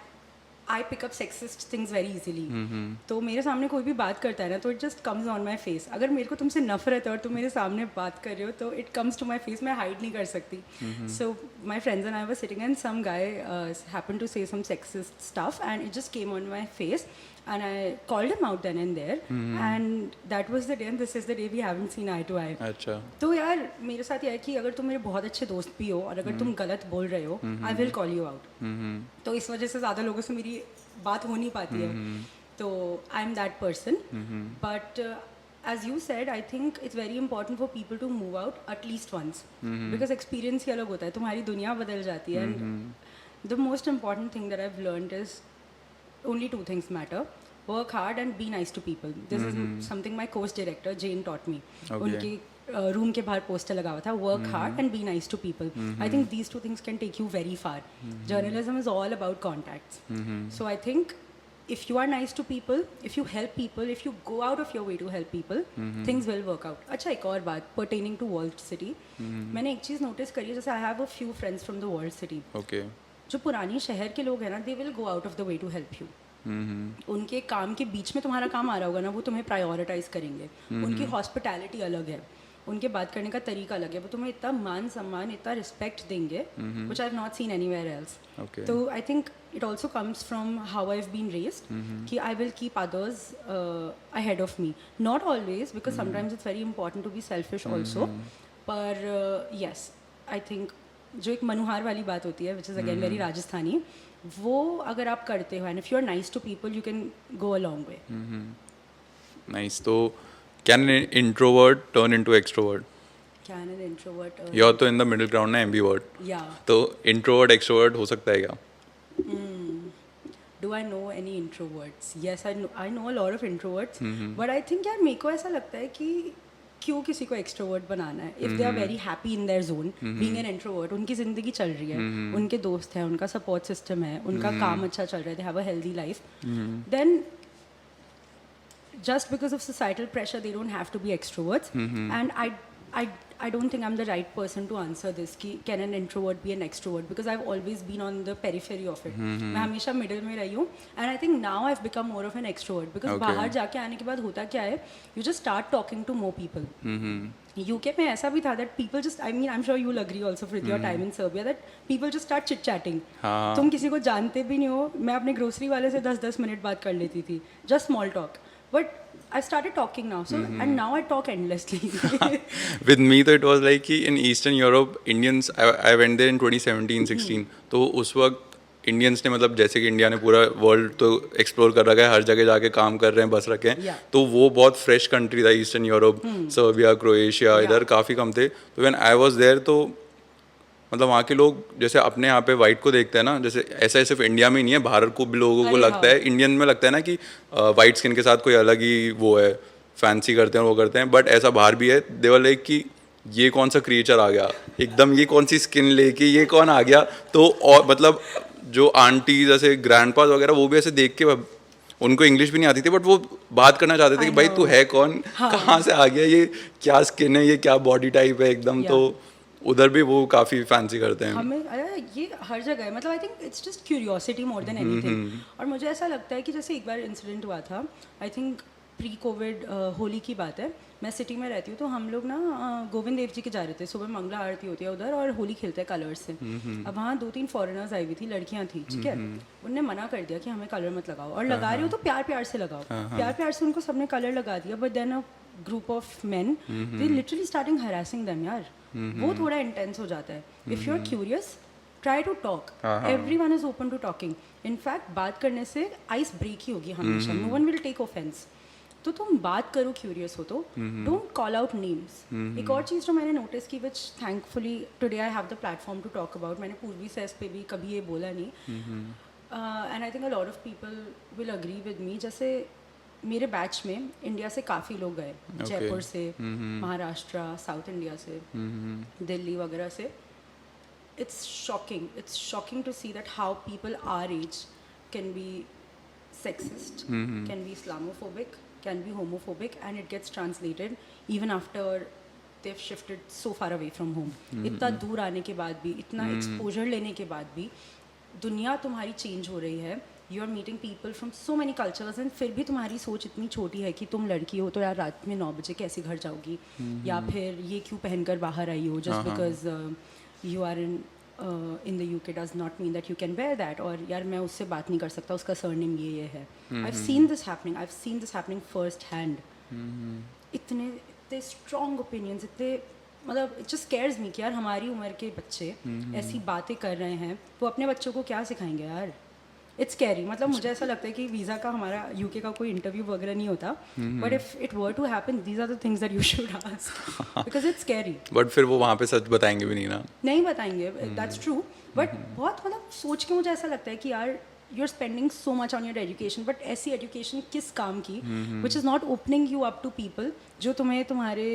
I pick up sexist things very easily. तो मेरे सामने कोई भी बात करता है ना, तो it just comes on my face. अगर मेरे को तुमसे नफरत है और तुम मेरे सामने बात कर रहे हो, तो it comes to my face. मैं हाइड नहीं कर सकती. So my friends and I were sitting and some guy happened to say some sexist stuff and it just came on my face. And I called him out then and there, and that was the day, and this is the day we haven't seen eye to eye. अच्छा. तो यार मेरे साथ ये है कि अगर तुम मेरे बहुत अच्छे दोस्त भी हो और अगर तुम गलत बोल रहे हो, I will call you out. तो इस वजह से ज़्यादा लोगों से मेरी बात हो नहीं पाती है. तो I am that person. But as you said, I think it's very important for people to move out at least once, because experience ही अलग होता है, तुम्हारी दुनिया बदल जाती है. And the most important thing that I've learned is only 2 things matter: work hard and be nice to people. This is something my course director Jane taught me. उनकी room के बाहर पोस्टर लगा हुआ था, work hard and be nice to people. I think these 2 things can take you very far. Journalism is all about contacts. So I think if you are nice to people, if you help people, if you go out of your way to help people, things will work out. अच्छा, एक और बात pertaining to Walled City, मैंने एक चीज़ notice करी है. जैसे I have a few friends from the Walled City. Okay. जो पुरानी शहर के लोग हैं ना, they will go out of the way to help you. उनके काम के बीच में तुम्हारा काम आ रहा होगा ना, वो तुम्हें प्रायोरिटाइज करेंगे. उनकी हॉस्पिटैलिटी अलग है, उनके बात करने का तरीका अलग है. वो तुम्हें इतना मान सम्मान, इतना रिस्पेक्ट देंगे, which I have not seen anywhere else. तो I think it also comes from how I have been raised, कि I will keep others ahead of me. Not always, because sometimes it's very important to be selfish also. पर yes, I think जो एक मनुहार वाली बात होती है, which is again very Rajasthani, वो अगर आप करते हो, and if you are nice to people, you can go a long way. Nice. तो can an introvert turn into extrovert? Can an introvert? You are तो इन द मिडिल ग्राउंड ना, ambivert. Yeah. तो introvert extrovert हो सकता है क्या? do I know any introverts? Yes, I know a lot of introverts, but I think यार मेरे को ऐसा लगता है कि क्यों किसी को एक्सट्रोवर्ट बनाना है? If they are very happy in their zone, being an introvert, उनकी ज़िंदगी चल रही है, उनके दोस्त हैं, उनका सपोर्ट सिस्टम है, उनका काम अच्छा चल रहा है, they have a healthy life, then just because of societal pressure they don't have to be extroverts. And I don't think I'm the right person to answer this कि can an introvert be an extrovert, because I've always been on the periphery of it. मैं हमेशा middle में रही हूँ, and I think now I've become more of an extrovert because बाहर जाके आने के बाद होता क्या है, you just start talking to more people. UK में ऐसा भी था that people just, I mean I'm sure you'll agree also with your time in Serbia that people just start chit chatting. तुम किसी को जानते भी नहीं हो, मैं अपने ग्रोसरी वाले से 10-10 मिनट बात कर लेती थी, just small talk. But I've started talking now, so and now I talk endlessly. With me तो it was like कि in Eastern Europe Indians, I went there in 2017-16, तो उस वक्त इंडियंस ने मतलब जैसे कि इंडिया ने पूरा वर्ल्ड तो एक्सप्लोर कर रखा है, हर जगह जाके काम कर रहे हैं, बस रखे हैं, तो वो बहुत फ्रेश कंट्री था ईस्टर्न यूरोप, सर्बिया, क्रोएशिया, इधर काफ़ी कम थे. तो व्हेन आई वाज देयर तो मतलब वहाँ के लोग जैसे अपने यहाँ पे वाइट को देखते हैं ना, जैसे ऐसा सिर्फ इंडिया में ही नहीं है, बाहर को भी लोगों को लगता है, इंडियन में लगता है ना कि वाइट स्किन के साथ कोई अलग ही वो है, फैंसी करते हैं वो करते हैं, बट ऐसा बाहर भी है. दे वर लाइक कि ये कौन सा क्रिएचर आ गया एकदम, ये कौन सी स्किन लेके ये कौन आ गया. तो और मतलब जो आंटी जैसे ग्रैंड पास वगैरह वो भी ऐसे देख के उनको इंग्लिश भी नहीं आती थी, बट वो बात करना चाहते थे कि भाई तू है कौन, कहाँ से आ गया, ये क्या स्किन है, ये क्या बॉडी टाइप है एकदम. तो उधर भी वो काफ़ी फैंसी करते हैं. हमें ये हर जगह है, मतलब आई think it's just curiosity more than anything. और मुझे ऐसा लगता है कि जैसे एक बार इंसिडेंट हुआ था, I think pre Covid Holi की बात है, मैं सिटी में रहती हूँ, तो हम लोग ना गोविंद देव जी के जा रहे थे, सुबह मंगला आरती होती है उधर और होली खेलते हैं कलर्स से. अब वहाँ 2-3 फॉरेनर्स आई हुई थी, लड़कियाँ थी, ठीक है, उनने मना कर दिया कि हमें कलर मत लगाओ, और लगा रही हो तो प्यार प्यार से लगाओ. प्यार प्यार से उनको सबने कलर लगा दिया, but then a group of man they literally starting harassing them. यार वो थोड़ा इंटेंस हो जाता है. If you are curious try to talk, everyone is open to talking. In fact बात करने से आइस ब्रेक ही होगी हमेशा, no one will take offence. तो तुम बात करो क्यूरियस हो तो, डोंट कॉल आउट नेम्स. एक और चीज़ जो मैंने नोटिस की, which thankfully today I have the platform to talk about, मैंने पूर्वी सेस पे भी कभी ये बोला नहीं, and I think a lot of people will agree with me. जैसे मेरे बैच में इंडिया से काफ़ी लोग गए, जयपुर से, महाराष्ट्र, साउथ इंडिया से, दिल्ली वगैरह से. It's shocking to see that how people are as can be sexist, can be Islamophobic, can be homophobic, and it gets translated even after they've shifted so far away from home. इतना दूर आने के बाद भी, इतना exposure लेने के बाद भी, दुनिया तुम्हारी चेंज हो रही है. You are meeting people from so many cultures, and फिर भी तुम्हारी सोच इतनी छोटी है कि तुम लड़की हो तो यार रात में 9 बजे कैसे घर जाओगी, या फिर ये क्यों पहनकर बाहर आई हो, just because you are in the UK does not mean that you can wear that, और यार मैं उससे बात नहीं कर सकता, उसका सरनेम ये है. I've seen this happening first hand. इतने स्ट्रॉन्ग ओपिनियंस, इतने मतलब इट जस्ट स्कैर्स मी कि यार हमारी उम्र के बच्चे ऐसी बातें कर रहे हैं, वो अपने बच्चों को क्या सिखाएंगे यार. It's scary. मतलब मुझे ऐसा लगता है कि वीज़ा का हमारा यूके का कोई इंटरव्यू वगैरह नहीं होता, but if it were to happen, these are the things that you should ask, because it's scary. But फिर वो वहाँ पे सच बताएंगे भी नहीं ना. नहीं बताएंगे, दैट्स ट्रू. बट बहुत मतलब सोच के मुझे ऐसा लगता है कि यार you are spending so much on your education, but ऐसी एजुकेशन किस काम की which is not opening you up to people, जो तुम्हें तुम्हारे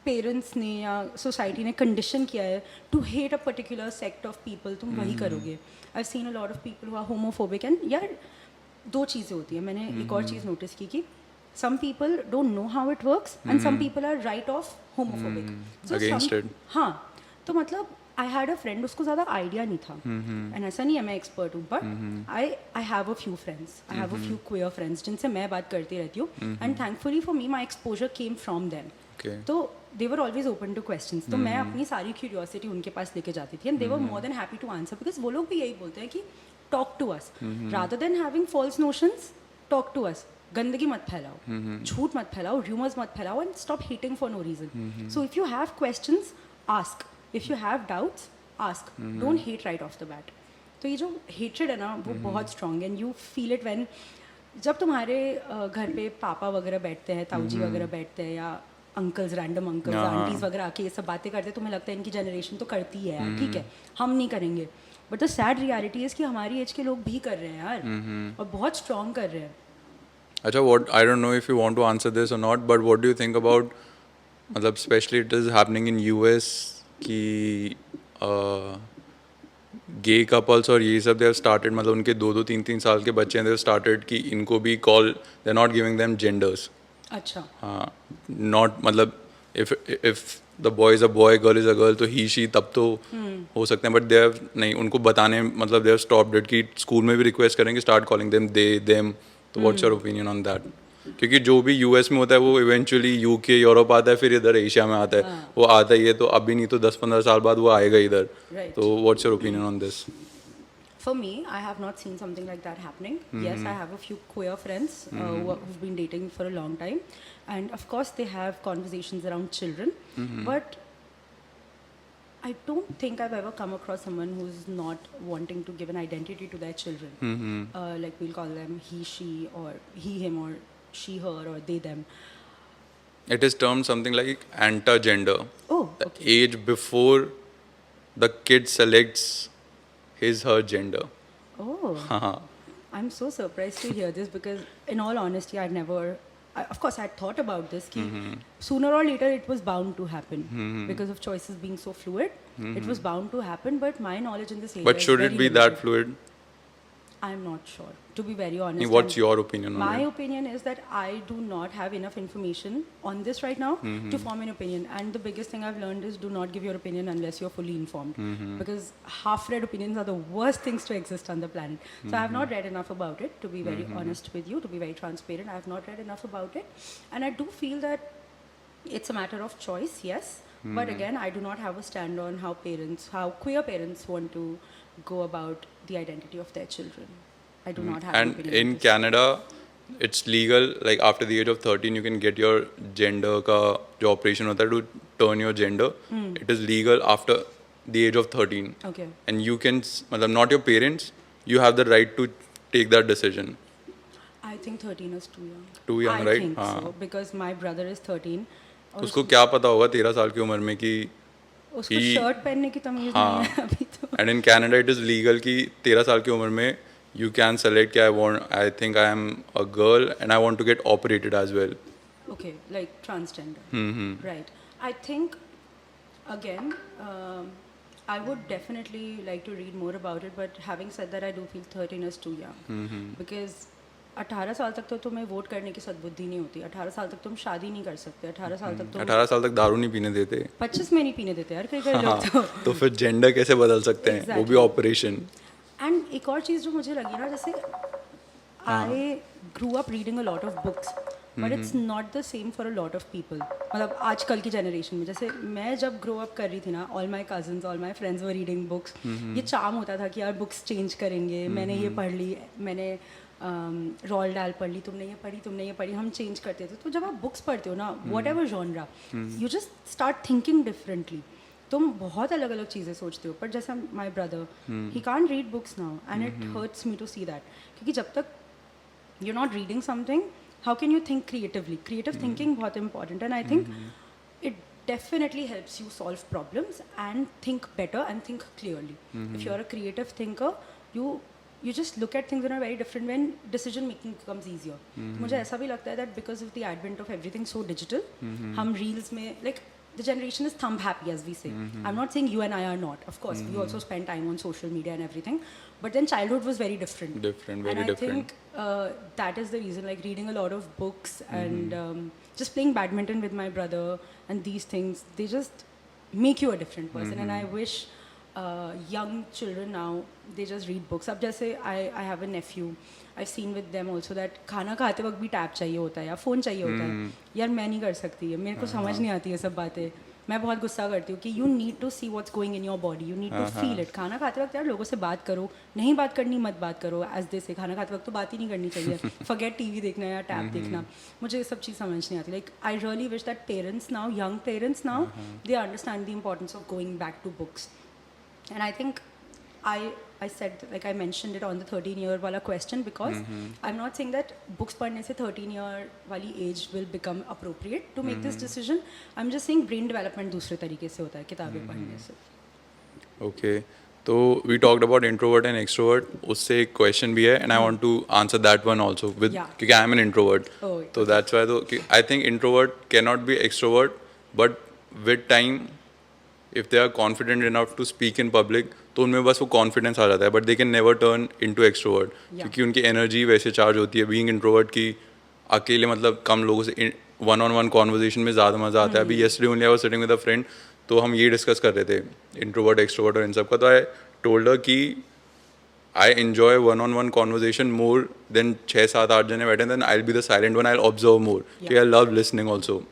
पेरेंट्स ने या सोसाइटी ने कंडीशन किया है to hate a particular sect of people, तुम वही करोगे. I seen a lot of people who are homophobic, and यार 2 चीज़ें होती हैं. मैंने एक और चीज़ नोटिस की कि some people don't know how it works, and some people are right off homophobic. Against it. हाँ, तो मतलब I had a friend, उसको ज़्यादा आइडिया नहीं था, एंड ऐसा नहीं है मैं एक्सपर्ट हूँ, but I have a few friends, I have a few queer friends जिनसे मैं बात करती रहती हूँ, and thankfully for me my exposure came from them. तो they were always open to questions. तो मैं अपनी सारी क्यूरियोसिटी उनके पास लेके जाती थी, and they were more than happy to answer, because वो लोग भी यही बोलते हैं कि talk to us rather than having false notions. Talk to us. गंदगी मत फैलाओ, झूठ मत फैलाओ, rumors मत फैलाओ, and stop hating for no reason. So if you have questions, ask. If you have doubts, ask. Don't hate right off the bat. तो ये जो hatred है ना, वो बहुत strong, and you feel it when जब तुम्हारे घर पे पापा वगैरह बैठते हैं, ताऊ जी वगैरह बैठते हैं, या अंकल्स, रैंडम अंकल्स, आंटीज वगैरह आके ये सब बातें करते हैं, तुम्हें लगता है इनकी जनरेशन तो करती है यार, ठीक है हम नहीं करेंगे. But the sad reality is कि हमारी एज के लोग भी कर रहे हैं यार, और बहुत स्ट्रॉन्ग कर रहे हैं. अच्छा, what I don't know if you want to answer this or not, but what do you think about, मतलब especially it is happening in US कि गे कपल्स और ये सब दे हैव स्टार्टेड, मतलब उनके 2-3 साल के बच्चे हैं, दे हैव स्टार्टेड कि इनको भी call, they are not giving them genders. अच्छा. हाँ, नॉट मतलब if the boy is a boy, girl is a girl, तो ही शी तब तो हो सकते हैं, बट दे हैव नहीं, उनको बताने मतलब दे हैव स्टॉप्ड इट कि स्कूल में भी रिक्वेस्ट करेंगे start calling them they them. तो what's your opinion on that? क्योंकि जो भी यूएस में होता है वो इवेंचुअली यूके यूरोप आता है, फिर इधर एशिया में आता है. वो आता ही है, तो अभी नहीं तो 10-15 साल बाद वो आएगा इधर. Right. तो what's your opinion on this? For me, I have not seen something like that happening. Yes, I have a few queer friends who've been dating for a long time, and of course they have conversations around children. But I don't think I've ever come across someone who's not wanting to give an identity to their children. Like we'll call them he, she, or he, him, or she, her, or they, them. It is termed something like anti-gender. Oh, The okay. age before the kid selects his her gender. Oh. I'm so surprised to hear this because, in all honesty, I'd never. Of course, I thought about this. Ki sooner or later, it was bound to happen because of choices being so fluid. It was bound to happen, but my knowledge in this area. But should is it very be that limited. fluid? I'm not sure. To be very honest. What's I'm- your opinion on My it? opinion is that I do not have enough information on this right now to form an opinion. And the biggest thing I've learned is do not give your opinion unless you're fully informed. Because half-read opinions are the worst things to exist on the planet. So I have not read enough about it, to be very honest with you, to be very transparent. I have not read enough about it. And I do feel that it's a matter of choice, yes. But again, I do not have a stand on how queer parents want to go about the identity of their children. I do not have an And opinion on in this. Canada, it's legal, like after the age of 13, you can get your gender का जो operation होता है to turn your gender. It is legal after the age of 13. Okay. And you can, मतलब not your parents, you have the right to take that decision. I think 13 is too young. Too young, I right? think हाँ. so because my brother is 13. और उसको क्या पता होगा 13 साल की उम्र में कि उसको he- शर्ट पहनने की तमीज हाँ. नहीं है अभी तो. And in Canada it is legal कि 13 साल की उम्र में यू कैन सेलेक्ट कि I think I am a girl and I want to get operated as well. Okay, like transgender. Right. I think, again, I would definitely like to read more about it, but having said that, I do feel 13 is too young. Because 18 साल तक तो तुम्हें vote करने की सद्बुद्धि नहीं होती. 18 साल तक तुम शादी नहीं कर सकते. 18 साल तक तुम 18 साल तक दारू नहीं पीने देते. 25 में नहीं पीने देते यार कई लोग तो. तो फिर जेंडर कैसे बदल सकते हैं? वो भी Exactly. ऑपरेशन. एंड एक और चीज़ जो मुझे लगी ना, जैसे I grew up reading a lot of books but it's not the same for a lot of people. मतलब आजकल की जनरेशन में, जैसे मैं जब ग्रो अप कर रही थी ना, all my cousins, all my friends were reading books. ये चार्म होता था कि यार बुक्स चेंज करेंगे. मैंने ये पढ़ ली, मैंने रॉल डाल पढ़ ली, तुमने ये पढ़ी, हम चेंज करते थे. तो जब आप बुक्स पढ़ते हो ना, whatever genre, you just start thinking differently. तुम बहुत अलग अलग चीज़ें सोचते हो. पर जैसे my brother, he can read books now and it hurts me to see that. क्योंकि जब तक you're not reading something, how can you think creatively? Creative thinking बहुत important, and I think it definitely helps you solve problems and think better and think clearly. If you're a creative thinker, you just look at things in a very different way and decision making becomes easier. मुझे ऐसा भी लगता है that because of the advent of everything so digital, हम reels में, like, the generation is thumb happy, as we say. I'm not saying you and I are not. Of course, we also spend time on social media and everything. But then childhood was very different. Very and I different. think that is the reason, like reading a lot of books and just playing badminton with my brother and these things, they just make you a different person. And I wish young children now, they just read books. अब जैसे I have a nephew. I've seen with them also that खाना खाते वक्त भी tab चाहिए होता है या फ़ोन चाहिए होता है. यार मैं नहीं कर सकती है, मेरे को समझ नहीं आती है सब बातें. मैं बहुत गुस्सा करती हूँ कि you need to see what's going in your body, you need to feel it. खाना खाते वक्त यार लोगों से बात करो, नहीं बात करनी मत बात करो. एज दे से खाना खाते वक्त तो बात ही नहीं करनी चाहिए. फॉरगेट टीवी देखना या टैब देखना. मुझे ये सब चीज़ समझ नहीं आती. Like I really wish that parents now, young parents now, they understand the importance of going back to books. And I think I said, like I mentioned it on the 13-year wala question because I'm not saying that books padhne se 13-year wali age will become appropriate to make this decision. I'm just saying brain development दूसरे तरीके से होता है किताबें पढ़ने से. Okay, तो we talked about introvert and extrovert, उससे एक क्वेश्चन भी है and I want to answer that one also with, Yeah. क्योंकि I am an introvert, Oh, तो दैट्स व्हाई, तो I think introvert can not be extrovert, but with time if they are confident enough to speak in public तो उनमें बस वो confidence आ जाता है, but they can never turn into extrovert, क्योंकि उनकी एनर्जी वैसे चार्ज होती है बीइंग इंट्रोवर्ट की। अकेले मतलब कम लोगों से वन ऑन वन कॉन्वर्जेशन में ज़्यादा मज़ा आता है। अभी yesterday only I was sitting with a friend, तो हम ये डिस्कस कर रहे थे इंट्रोवर्ट एक्सट्रोवर्ट और इन सब का, तो आई टोल्ड हर कि I enjoy one on one conversation more than 6-7-8 जने बैठे, then I will be the silent one, I will observe more, कि आई लव लिसनिंग ऑल्सो।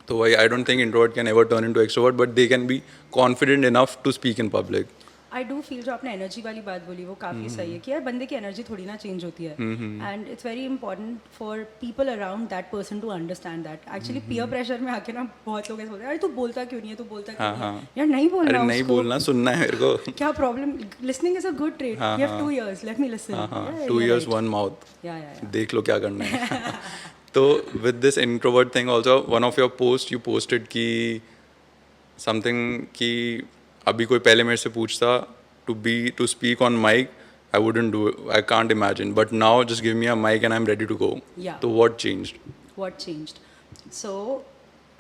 तो I don't think introvert can ever turn into extrovert, but they can be confident enough to speak in public. I do feel जो आपने energy वाली बात बोली वो काफ़ी सही है कि यार बंदे की एनर्जी थोड़ी ना चेंज होती है, and it's very important for people around that person to understand that. Actually peer pressure में आके ना बहुत लोग ऐसे बोलते हैं अरे तू बोलता क्यों नहीं है, तू बोलता क्यों नहीं है, यार नहीं बोलना, अरे नहीं उसको बोलना, सुनना है मेरे को। क्या problem, listening is a good trait, you have 2 years, let me listen, 2 years 1 mouth, या देख लो क्या करना है। तो with this introvert thing also, one of your post you posted की समथिंग कि अभी कोई पहले मेरे से पूछता to speak on mic, I wouldn't do, I can't imagine, but now just give me a mic and I am ready to go. Yeah. तो what changed? what changed? So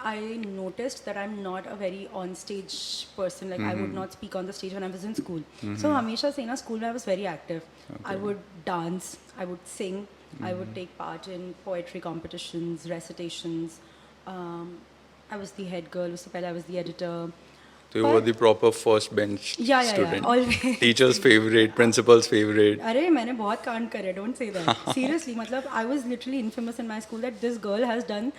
I noticed that I'm not a very on stage person, like I would not speak on the stage when I was in school. So hamesha se na school mein I was very active. I would dance, I would sing, I would take part in poetry competitions, recitations. I was the head girl, usse pehle I was the editor. So you were the proper first bench Yeah, student. always. Teacher's favorite, principal's favorite. अरे मैंने बहुत कांड करे, don't say that seriously, मतलब I was literally infamous in my school that this girl has done,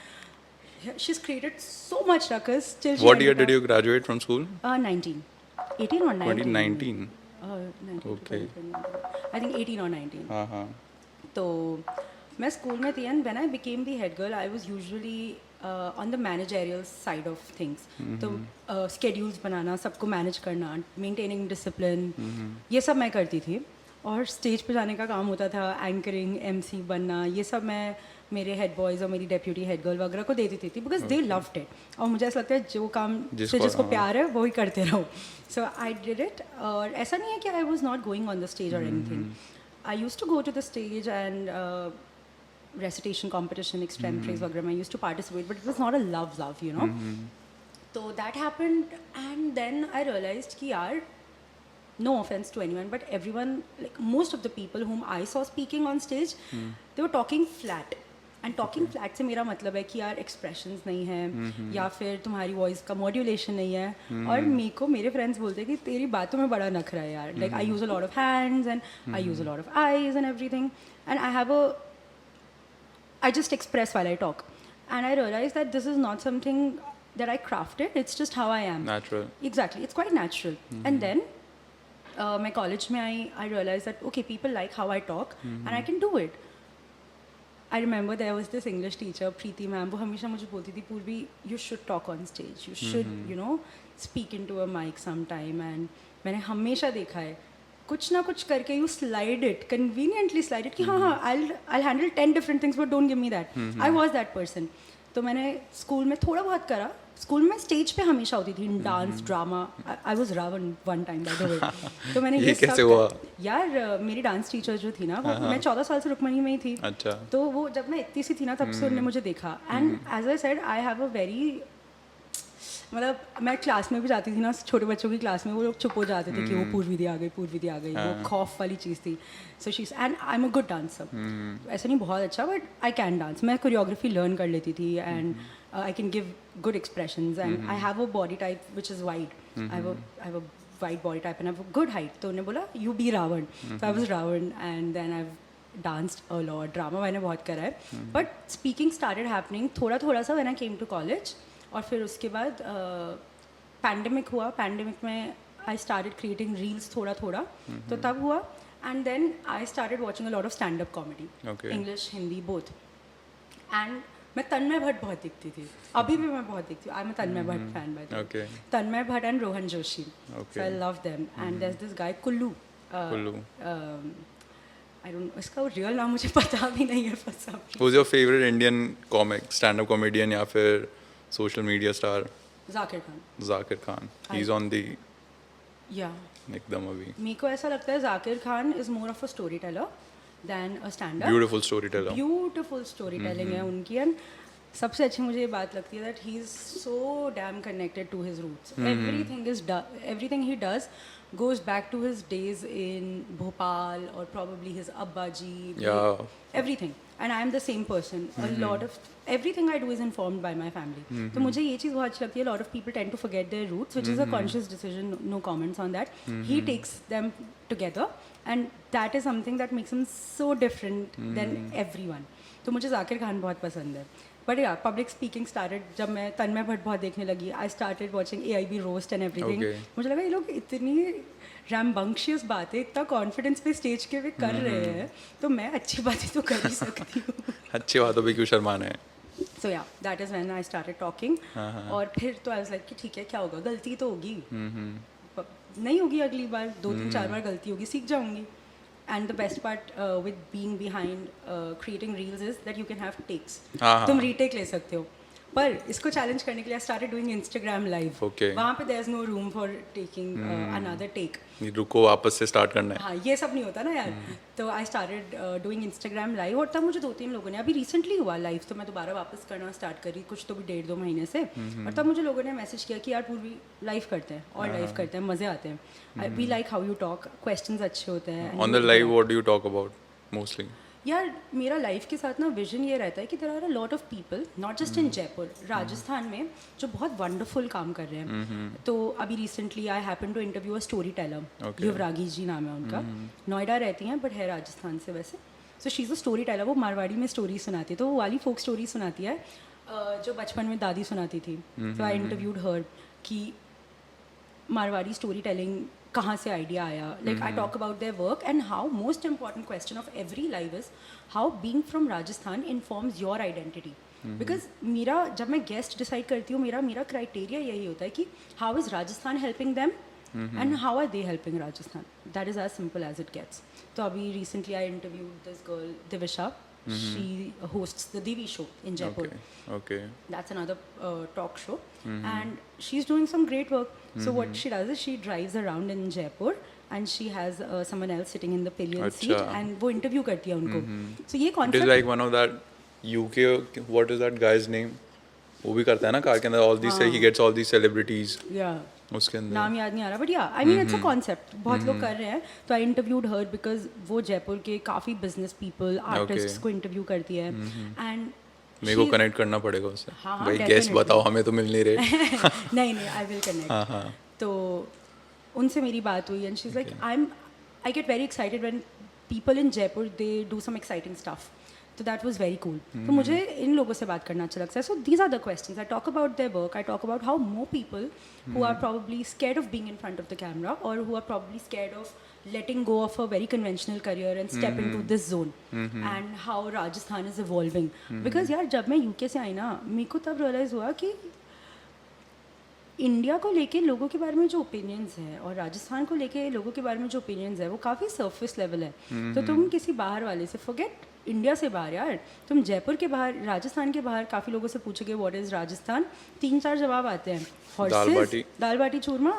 she has created so much ruckus till she What year did you graduate from school? 19 18 or 19 2019. 19 Okay. I think 18 or 19। हाँ। तो मैं school में थी and when I became the head girl I was usually on the managerial side of things, तो schedules बनाना, सबको manage करना, maintaining discipline, ये सब मैं करती थी। और स्टेज पे जाने का काम होता था, एंकरिंग, एमसी बनना, ये सब मैं मेरे हेड बॉयज़ और मेरी डेप्यूटी हेड गर्ल वगैरह को दे देती थी, बिकॉज दे लव्ड इट। और मुझे ऐसा लगता है जो काम से जिसको प्यार है वो ही करते रहो। So I did it. और ऐसा नहीं है कि I was not going on the stage और anything, I use to go to the stage and recitation competition, extemporaries वगैरह मैं used to participate, but it was not a love, you know. So that happened, and then I realized कि यार, no offense to anyone, but everyone, like most of the people whom I saw speaking on stage, they were talking flat. And talking flat से मेरा मतलब है कि यार expressions नहीं है, या फिर तुम्हारी वॉइस का मॉड्यूलेशन नहीं है। और मेरे को मेरे फ्रेंड्स बोलते हैं कि तेरी बातों में बड़ा नखरा है यार, like I use a lot of hands and I use a lot of eyes and everything, and I have a I just express while I talk, and I realized that this is not something that I crafted, it's just how I am. Natural. Exactly, it's quite natural. And then my college mein I realized that okay, people like how I talk and I can do it. I remember there was this English teacher, Preeti ma'am, वो हमेशा मुझे बोलती थी, पूर्वी, you should talk on stage, you should, you know, speak into a mic sometime, and मैंने हमेशा देखा है कुछ ना कुछ करके you slide it, conveniently slide it कि हाँ I handle 10 different things but don't give me that, I was that person. तो मैंने स्कूल में थोड़ा बहुत करा, स्कूल में स्टेज पे हमेशा होती थी, dance, drama, I was Ravan one time by the way. तो मैंने ये कैसे हुआ? यार मेरी डांस टीचर जो थी ना, वो मैं 14 साल से रुक्मणी में ही थी। अच्छा। तो वो जब मैं इतनी सी थी ना, तब से उन्होंने मुझे देखा, and as I said I have a very, मतलब मैं क्लास में भी जाती थी ना, छोटे बच्चों की क्लास में वो लोग चुप हो जाते थे कि वो पूर्वी दी आ गई, पूर्वी दी आ गई, वो खौफ वाली चीज़ थी। So she and I am a good dancer, ऐसा नहीं बहुत अच्छा, बट आई कैन डांस, मैं कोरियोग्राफी लर्न कर लेती थी, and I can give good expressions, and I have a body type which is wide, I have a wide body type and I have a good height. तो उन्हें बोला you be Ravan, so I was Ravan, and then I danced a lot, drama मैंने बहुत करा है, but speaking started happening थोड़ा थोड़ा सा when I came to college. और फिर उसके बाद पैंडेमिक हुआ, पैंडेमिक में आई स्टार्टेड क्रिएटिंग रील्स थोड़ा थोड़ा, तो तब हुआ, and then I started watching a lot of stand up comedy, English Hindi both, and मैं तन्मय भट्ट बहुत दिखती थी, अभी भी मैं बहुत दिखती हूँ, I am Tanmay Bhatt fan by the way, Tanmay Bhatt and Rohan Joshi, so I love them, and there is this guy Kullu, I don't, इसका रियल नाम मुझे पता भी नहीं है for some reason. Who's your favorite Indian comic, stand-up comedian या फिर social media star? Zakir Khan. Zakir Khan. He's on the या एकदम अभी मेरे को ऐसा लगता है Zakir Khan is more of a story teller than a stand up. Beautiful story teller. Beautiful story telling है उनकी. एंड सबसे अच्छी मुझे ये बात लगती है that he is so damn connected to his roots. Everything he does goes back to his days in Bhopal or probably his Abba ji. Yeah. Everything. And I am the same person. A lot of everything I do is informed by my family. तो मुझे ये चीज़ बहुत अच्छी लगती है. A lot of people tend to forget their roots, which is a conscious decision. No comments on that. He takes them together, and that is something that makes him so different than everyone. तो मुझे जाकिर खान बहुत पसंद है. But या public speaking started जब मैं तन्मय भट्ट बहुत देखने लगी. आई started watching AIB roast and everything. मुझे लगा ये लोग इतनी रैम्बंक्शियस बातें इतना कॉन्फिडेंस पे स्टेज के वे कर रहे हैं तो मैं अच्छी बातें तो कर ही सकती हूँ. अच्छी बातों पे क्यों शर्माना है. सो या that is when I started talking. और फिर तो आई वाज लाइक कि ठीक है क्या होगा, गलती तो होगी, नहीं होगी अगली बार, 2-3-4 बार गलती होगी, सीख जाऊंगी. And the best part with being behind creating reels is that you can have takes. तुम retake ले सकते हो. पर इसको चैलेंज करने के लिए I started doing Instagram live. Okay. वहाँ पे there's no room for taking another take. रुको वापस से स्टार्ट करना है. हाँ ये सब नहीं होता ना यार. तो I started doing Instagram live और तब मुझे 2-3 लोगों ने, अभी रिसेंटली हुआ लाइव तो मैं दोबारा वापस करना स्टार्ट करी कुछ तो भी 1.5-2 महीने से. और तब मुझे लोगों ने मैसेज किया कि यार पूर्वी लाइव करते हैं और लाइव करते हैं, मज़े आते हैं. We like how you talk, questions अच्छे होते हैं. On the live what do you talk about mostly? यार मेरा लाइफ के साथ ना विजन ये रहता है कि there are a lot of people not just in Jaipur, Rajasthan में जो बहुत वंडरफुल काम कर रहे हैं. तो अभी recently I happen to interview a story teller. Yuvragi ji नाम है उनका. नोएडा रहती हैं बट है राजस्थान से वैसे. So she is a story teller. वो मारवाड़ी में स्टोरी सुनाती है. तो वो वाली फोक स्टोरी सुनाती है जो बचपन में दादी सुनाती थी. तो आई इंटरव्यूड हर कि मारवाड़ी स्टोरी टेलिंग कहाँ से आइडिया आया. Like I talk about their work and how most important question of every live is how being from Rajasthan informs your identity. Because मेरा जब मैं गेस्ट डिसाइड करती हूँ मेरा क्राइटेरिया यही होता है कि how is Rajasthan helping them and how are they helping Rajasthan. That is as simple as it gets. तो अभी recently I interviewed this girl Divisha. She hosts the Divi show in Jaipur. Okay. That's another talk show. And she's doing some great work. So what she does is she drives around in Jaipur and she has someone else sitting in the pillion seat and वो interview करती है उनको. So ये concept. It is like one of that UK. What is that guy's name? वो भी करता है ना कार के अंदर. All these he gets all these celebrities. Yeah. उसके अंदर नाम याद नहीं आ रहा बट या I mean it's a concept. बहुत लोग कर रहे हैं. तो आई इंटरव्यूड हर बिकॉज वो जयपुर के काफ़ी बिजनेस पीपल आर्टिस्ट्स को इंटरव्यू करती है. एंड मेरे को कनेक्ट करना पड़ेगा उससे. हाँ, भाई गेस्ट बताओ, हमें तो मिल नहीं रहे. नहीं आई विल कनेक्ट. तो उनसे मेरी बात हुई and she is like I get very excited when people in Jaipur they do some exciting stuff. तो दैट वॉज वेरी कूल. तो मुझे इन लोगों से बात करना अच्छा लगता है. So these are the questions. I talk about their work. I talk about how more people who are probably scared of being in front of the camera or who are probably scared of letting go of a very conventional career and step into this zone. And how Rajasthan is evolving. Because यार जब मैं UK से आई ना मेरे को तब realise हुआ कि इंडिया को लेके लोगों के बारे में जो ओपिनियंस है और राजस्थान को लेके लोगों के बारे में जो ओपिनियंस है वो काफ़ी सरफेस लेवल है. तो तुम किसी बाहर वाले से फॉरगेट इंडिया से बाहर यार, तुम जयपुर के बाहर, राजस्थान के बाहर काफ़ी लोगों से पूछोगे व्हाट इज़ राजस्थान, 3-4 जवाब आते हैं. हॉर्सेस, दाल बाटी चूरमा,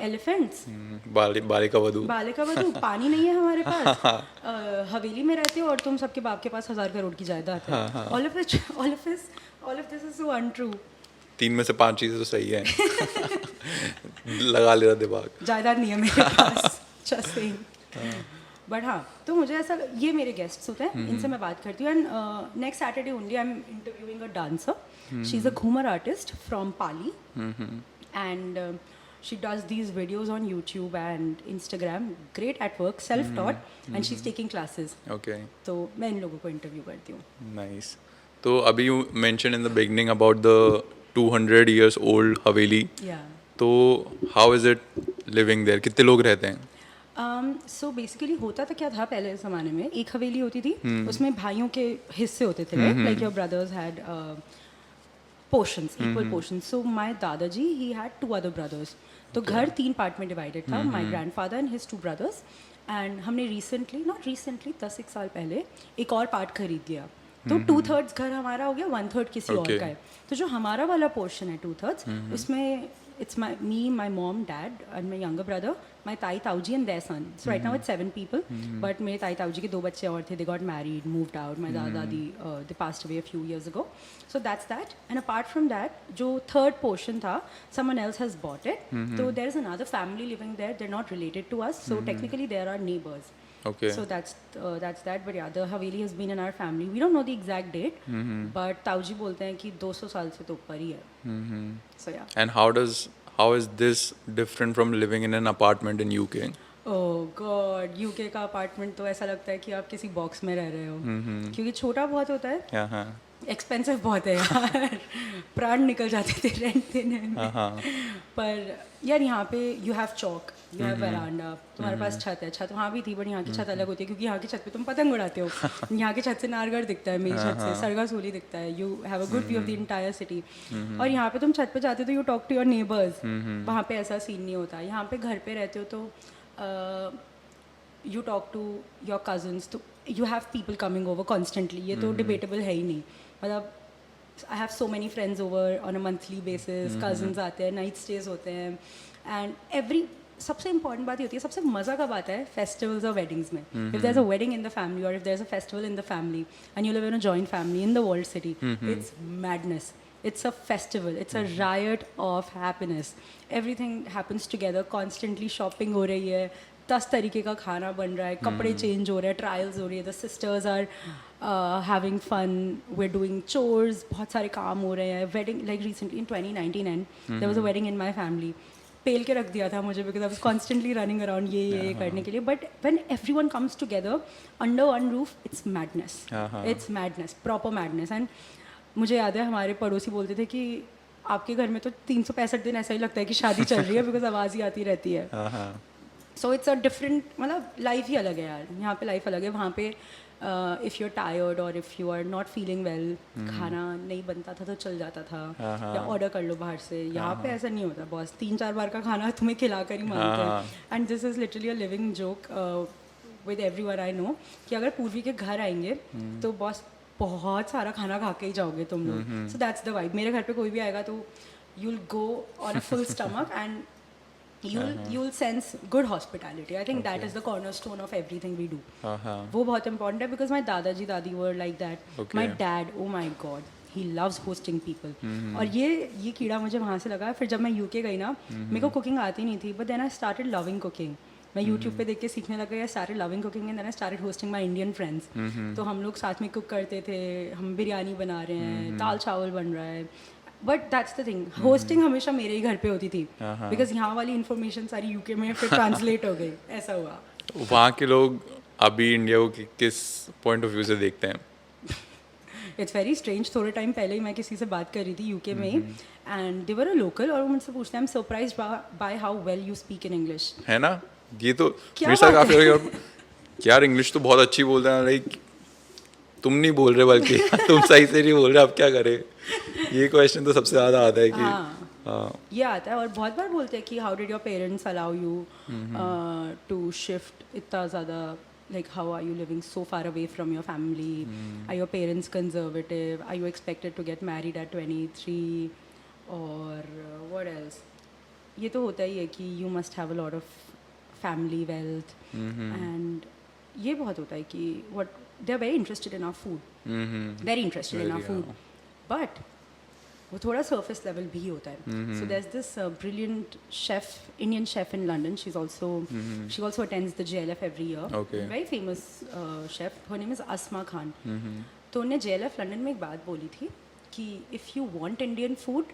एलिफेंट्स, बाले का वधू, पानी नहीं है हमारे पास, हवेली में रहते हो और तुम सबके बाप के पास 1000 करोड़ की जायदाद है. All of this is so untrue. 3 में से 5 चीज़ें तो सही है. लगा ले रहा दिमाग. जायदाद नहीं है मेरे पास. Just saying. बट हाँ, तो मुझे ऐसा, ये मेरे गेस्ट्स होते हैं, इनसे मैं बात करती हूँ. And next Saturday only I am interviewing a dancer. She is a Ghoomar artist from Pali and she does these videos on YouTube and Instagram. Great at work, self-taught, and she's taking classes. Okay. तो मैं इन लोगों को interview करती हूँ. Nice. तो अभी you mentioned in the beginning about the 200 years old Haveli. Yeah. तो how is it living there? कितने लोग रहते हैं? सो बेसिकली होता था क्या था पहले ज़माने में, एक हवेली होती थी, उसमें भाइयों के हिस्से होते थे, like your brothers had portions, equal portions. So my दादाजी ही हैड 2 other brothers. तो घर 3 पार्ट में डिवाइडेड था. My grandfather and his 2 brothers. And हमने रिसेंटली, नॉट रिसेंटली, 10-1 साल पहले एक और पार्ट खरीद लिया. तो 2/3 घर हमारा हो गया, 1/3 किसी और Okay. का है. तो जो हमारा वाला पोर्शन है 2/3, उसमें it's me, my mom, dad and my younger brother, my ताई ताऊजी and their son. So right now it's 7 people. But मेरे ताई ताऊजी के 2 बच्चे और थे. They got married, moved out. My दादा दादी they passed away a few years ago. So that's that. And apart from that, जो third portion था, someone else has bought it. So there is another family living there. They're not related to us. So technically they are our neighbors. Okay. So that's that. But yeah, the Haveli has been in our family. We don't know the exact date. But ताऊजी बोलते हैं कि 200 साल से तो ऊपर ही है. So yeah. And how is this different from living in an apartment in UK? Oh God, UK का अपार्टमेंट तो ऐसा लगता है कि आप किसी बॉक्स में रह रहे हो, क्योंकि छोटा बहुत होता है, हाँ. एक्सपेंसिव बहुत है यार. प्राण निकल जाते थे रेंट देने में. पर यार यहाँ पे you have chowk, you have veranda, तुम्हारे पास छत है. छत वहाँ भी थी बट यहाँ की छत अलग होती है क्योंकि यहाँ की छत पे तुम पतंग उड़ाते हो. यहाँ की छत से नारगढ़ दिखता है, मेरी छत से सरगासोली दिखता है. You have a good view of the entire city. और यहाँ पे तुम छत पे जाते हो तो you talk to your neighbours. वहाँ पे ऐसा सीन नहीं होता. यहाँ पे घर पे रहते हो तो you talk to your cousins, तो you have people coming over constantly. ये तो डिबेटेबल है ही नहीं. मतलब I have so many friends over on a monthly basis. Cousins आते हैं, नाइट स्टेज होते हैं. एंड एवरी सबसे इंपॉर्टेंट बात ये होती है, सबसे मज़ा कब आता है? फेस्टिवल्स और वेडिंग्स में. If there is a wedding in the family और if there is a festival in the family and you live in a joint family in the world city, it's madness. It's a festival. It's a riot of happiness. Everything happens together. Constantly shopping हो रही है, 10 तरीके का खाना बन रहा है, कपड़े चेंज हो रहे हैं, ट्रायल्स हो रही है. The sisters are having fun. We're doing chores. बहुत सारे काम हो रहे हैं. Wedding, like recently in 2019 there was a wedding in my family. पेल के रख दिया था मुझे because I was constantly running around ये करने के लिए. But when everyone comes together under one roof, it's madness. It's madness, proper madness. And मुझे याद है हमारे पड़ोसी बोलते थे कि आपके घर में तो 365 दिन ऐसा ही लगता है कि शादी चल रही है बिकॉज आवाज़ ही आती रहती है. सो इट्स अ डिफरेंट, मतलब लाइफ ही अलग है यार. यहाँ पे लाइफ अलग है. वहाँ पे इफ़ यू आर टायर्ड और if you are not feeling well, खाना नहीं बनता था तो चल जाता था, या ऑर्डर कर लो बाहर से. यहाँ पे ऐसा नहीं होता. बॉस 3-4 बार का खाना तुम्हें खिला कर ही मानते हैं. And this is literally a living joke with everyone I know कि अगर पूर्वी के घर आएंगे तो बॉस बहुत सारा खाना खा के ही जाओगे तुम लोग. So that's the vibe. मेरे घर पे कोई भी आएगा तो you will go on a full stomach and you will sense good hospitality. I think that is the cornerstone of everything we do. वो बहुत important है because my दादाजी दादी were like that. My dad, oh my god, he loves hosting people. और ये कीड़ा मुझे वहाँ से लगा. फिर जब मैं UK गई ना, मेरे को कुकिंग आती नहीं थी, but then I started loving cooking. मैं YouTube पे देख के सीखने लग गई. I started loving cooking and then I started hosting my Indian friends. तो हम लोग साथ में कुक करते थे. हम बिरयानी बना रहे हैं, दाल चावल बन रहा है. But that's the thing, hosting हमेशा मेरे ही घर पे होती थी बिकॉज यहाँ वाली इन्फॉर्मेशन सारी यूके में फिर ट्रांसलेट हो गई. ऐसा हुआ. वहाँ के लोग अभी इंडिया को किस पॉइंट ऑफ व्यू से देखते हैं? It's very strange. थोड़े टाइम पहले ही मैं किसी से बात कर रही थी यूके में and they were a local और वो मुझसे पूछते हैं, I am surprised by how well you speak in English. है ना, ये तो मेरे साथ काफी यार इंग्लिश तो बहुत अच्छी बोलते हैं. लाइक तुम नहीं बोल रहे बल्कि तुम सही से नहीं बोल रहे, अब क्या करें. ये क्वेश्चन तो सबसे ज़्यादा आता है कि ये आता है. और बहुत बार बोलते हैं कि how did your parents allow you to shift इतना ज़्यादा, like how are you living so far away from your family? Are your parents conservative? Are you expected to get married at 23? और what else? ये तो होता ही है कि you must have a lot of family wealth. And ये बहुत होता है कि what they are very interested in our food. Very interested in our food. But वो थोड़ा surface level भी होता है. So there's this brilliant chef, Indian chef in London. She also attends the JLF every year. Okay. Very famous chef. Her name is Asma Khan. तो उन्हें JLF London में एक बात बोली थी कि if you want Indian food,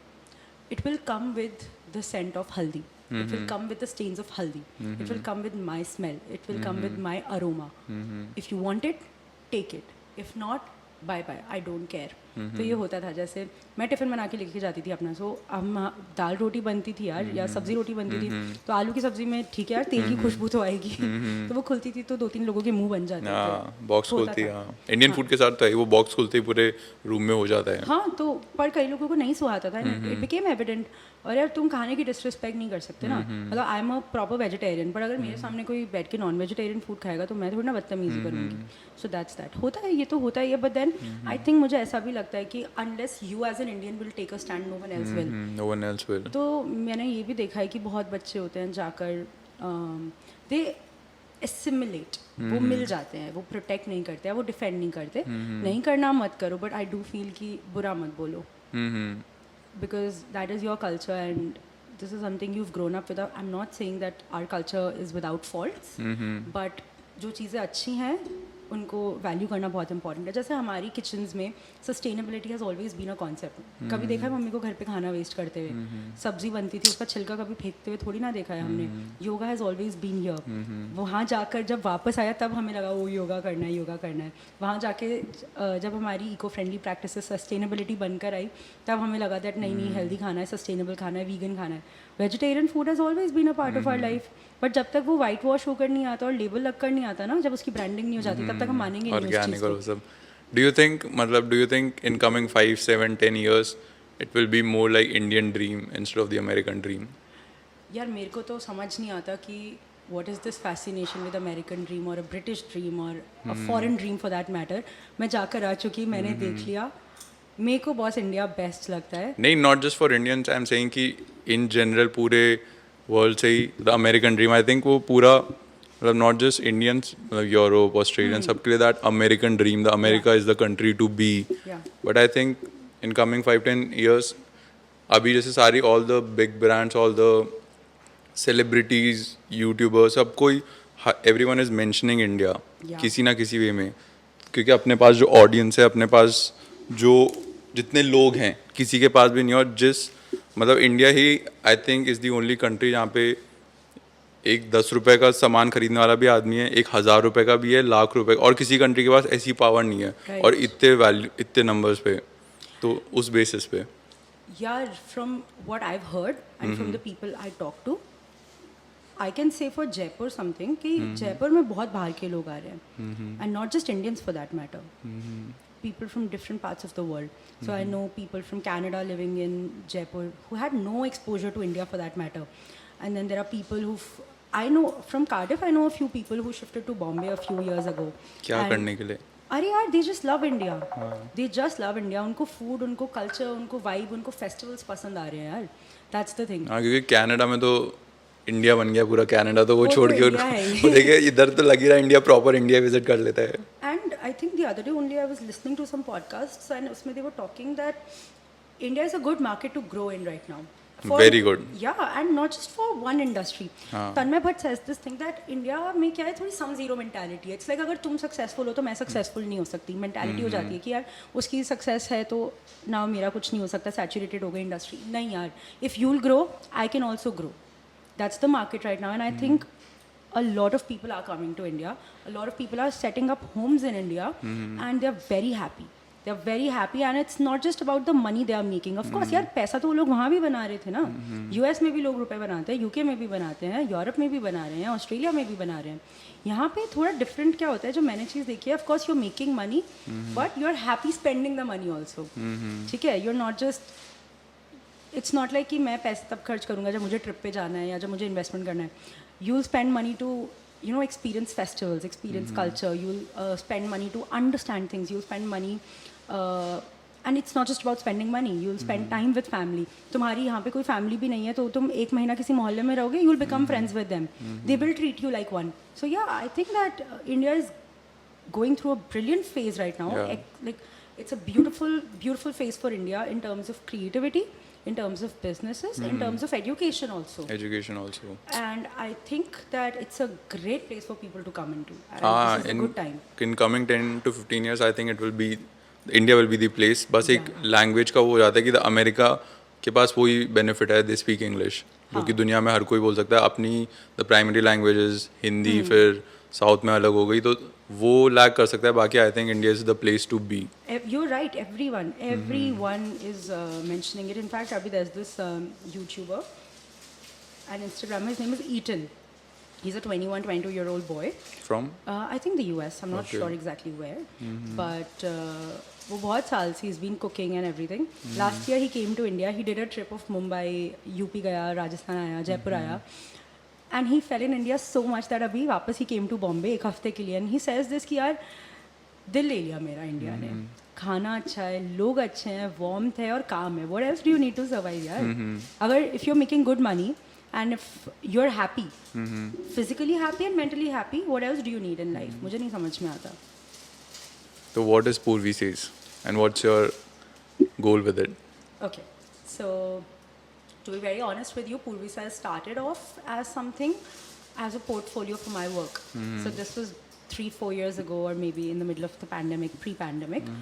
it will come with the scent of haldi. It will come with the stains of haldi. It will come with my smell. It will come with my aroma. If you want it, take it. If not, bye bye. I don't care. तो ये होता था, जैसे मैं tiffin बना के लेके जाती थी अपना, सो हम दाल रोटी बनती थी यार या सब्ज़ी रोटी बनती थी, तो आलू की सब्ज़ी में ठीक है यार तेल की खुशबू तो आएगी, तो वो खुलती थी तो 2-3 लोगों के मुंह बन जाते थे। हाँ बॉक्स होता खुलती है, था। हाँ इंडियन फूड के साथ तो है, वो बॉक्स खुलते ही पूरे रूम में हो जाता है। हाँ, तो पर कई लोगों को नहीं सुहाता था, इट बिकेम एविडेंट। और यार तुम खाने की डिसरिस्पेक्ट नहीं कर सकते ना, मतलब आई एम अ प्रॉपर वेजिटेरियन, पर अगर मेरे सामने कोई बैठ के नॉन वेजिटेरियन फूड खाएगा तो मैं थोड़ी ना बदतमीजी करूँगी। सो दैट्स दैट, होता है, ये तो होता ही है, बट देन आई थिंक मुझे ऐसा भी लगता है कि unless you as an Indian will take a stand, no one else will. No one else will. तो मैंने ये भी देखा है कि बहुत बच्चे होते हैं जाकर दे एसिमिलेट, वो मिल जाते हैं, वो प्रोटेक्ट नहीं करते हैं, वो डिफेंड नहीं करते, नहीं करना मत करो, बट आई डू फील कि बुरा मत बोलो, because that is your culture and this is something you've grown up with. I'm not saying that our culture is without faults, but जो चीज़ें अच्छी हैं उनको वैल्यू करना बहुत इंपॉर्टेंट है। जैसे हमारी किचन्स में sustainability has always been a concept. कभी देखा है मम्मी को घर पे खाना वेस्ट करते हुए, सब्जी बनती थी उसका छिलका कभी फेंकते हुए थोड़ी ना देखा है हमने। Yoga has always been here. वहाँ जाकर जब वापस आया तब हमें लगा वो योगा करना है, योगा करना है। वहाँ जाके जब हमारी इको फ्रेंडली प्रैक्टिस सस्टेनेबिलिटी बनकर आई तब हमें लगा दैट नहीं नहीं हेल्दी खाना है, सस्टेनेबल खाना है, वीगन खाना है। Vegetarian food has always been a part of our life, but जब तक वो वाइट वॉश होकर नहीं आता और लेबल लगकर नहीं आता ना, जब उसकी ब्रांडिंग नहीं हो जाती तब तक हम मानेंगे नहीं उस चीज़ ऑर्गेनिक को। और सब। Do you think in coming 5, 7, 10 years it will be more like Indian dream instead of the American dream? यार मेरे को तो समझ नहीं आता कि what is this fascination with American dream or a British dream or a foreign dream for that matter। मैं जाकर आ चुकी, मैंने देख लिया, मेरे को बॉस इंडिया बेस्ट लगता है। नहीं, not just for Indians, I am saying कि इन जनरल पूरे वर्ल्ड से ही the American dream, I think वो पूरा मतलब नॉट जस्ट इंडियंस, मतलब यूरोप, ऑस्ट्रेलियन, सबके लिए that American dream, the America is the country to be. But I think in coming 5-10 years अभी जैसे सारी all the big brands, all the celebrities, YouTubers, सब कोई, एवरीवन इज मेंशनिंग इंडिया किसी ना किसी वे में, क्योंकि अपने पास जो ऑडियंस है, अपने पास जो जितने लोग हैं किसी के पास भी नहीं। और जिस मतलब India he I think is the only country जहाँ पे एक 10 रुपए का सामान खरीदने वाला भी आदमी है, एक 1000 रुपए का भी है, लाख रुपए, और किसी कंट्री के पास ऐसी पावर नहीं है और इतने वैल्यू, इतने नंबर्स पे, तो उस बेसिस पे यार from what I have heard and from the people I talk to, I can say for Jaipur something कि जयपुर में बहुत बाहर के लोग आ रहे हैं, and not just Indians for that matter, people from different parts of the world. So I know people from Canada living in Jaipur who had no exposure to India for that matter. And then there are people I know from Cardiff, I know a few people who shifted to Bombay a few years ago. क्या करने के लिए? अरे यार they just love India. They just love India. उनको food, उनको culture, उनको vibe, उनको festivals पसंद आ रहे हैं यार. That's the thing. हाँ, क्योंकि कनाडा में तो इंडिया बन गया पूरा, कनाडा तो वो छोड़ के इंडिया है ही। वो देखिए इधर तो लग ही रहा इंडिया प्रॉपर इंडिया विजिट कर लेता है। And I think the other day only I was listening to some podcasts and उसमें they were talking that India is a good market to grow in right now. Very good. Yeah, and not just for one industry. Tanmay Bhatt says this thing that India में क्या है, थोड़ी sum zero mentality है। It's like अगर तुम successful हो तो मैं successful नहीं हो सकती, mentality हो जाती है कि यार उसकी success है तो ना मेरा कुछ नहीं हो सकता, saturated हो गई industry। नहीं यार, if you'll grow, I can also grow. That's the market right now, and I think a lot of people are coming to India. A lot of people are setting up homes in India, and they're very happy. They're very happy, and it's not just about the money they are making. Of course, यार पैसा तो वो लोग वहाँ भी बना रहे थे ना। US में भी लोग रुपए बनाते हैं, UK में भी बनाते हैं, यूरोप में भी बना रहे हैं, ऑस्ट्रेलिया में भी बना रहे हैं। यहाँ पे थोड़ा डिफरेंट क्या होता है जो मैंने चीज़ देखी है, of course you are making money, but you are happy spending the money also. ठीक है, you are not just, it's not like कि मैं पैसे तब खर्च करूँगा जब मुझे ट्रिप पे जाना है या जब मुझे इन्वेस्टमेंट करना है। You will spend money to experience festivals, experience culture. You'll spend money to understand things. You'll spend money and it's not just about spending money. You'll spend time with family. तुम्हारी यहाँ पे कोई family भी नहीं है तो तुम एक महीना किसी मोहल्ले में रहोगे, you'll become friends with them. They will treat you like one. So yeah, I think that India is going through a brilliant phase right now. Like it's a beautiful phase for India in terms of creativity, in terms of businesses, in terms of education also. And I think that it's a great place for people to come into. And this is a good time. In coming 10 to 15 years, I think it will be, India will be the place. बस एक language का वो हो जाता है कि America के पास वही बेनिफिट है, दे स्पीक इंग्लिश, जो कि दुनिया में हर कोई बोल सकता है। अपनी द प्राइमरी लैंग्वेजेस हिंदी, फिर साउथ में अलग हो गई, तो वो लैक कर सकता है. बाकी I think India is the place to be. You're right. Everyone is mentioning it. In fact, Abhi, there's this YouTuber and Instagrammer. His name is Eaton. He's a 21, 22-year-old boy. From I think the US. I'm not Okay. sure exactly where. But वो बहुत साल से he's been cooking and everything. Last year he came to India. He did a trip of Mumbai, UP गया, राजस्थान आया, जयपुर आया. And he fell in India so much that अभी वापस he came to Bombay एक हफ्ते के लिए. And he says this कि यार दिल ले लिया मेरा इंडिया ने. खाना अच्छा है, लोग अच्छे हैं, वार्मथ है और काम है. What else do you need to survive यार? अगर if you're making good money and if you're happy, physically happy and mentally happy, what else do you need in life? मुझे नहीं समझ में आता. So what is Purvi Says and what's your goal with it? Okay, so to be very honest with you, Purvi Says started off as something, as a portfolio for my work. So this was 3-4 years ago, or maybe in the middle of the pandemic, pre-pandemic.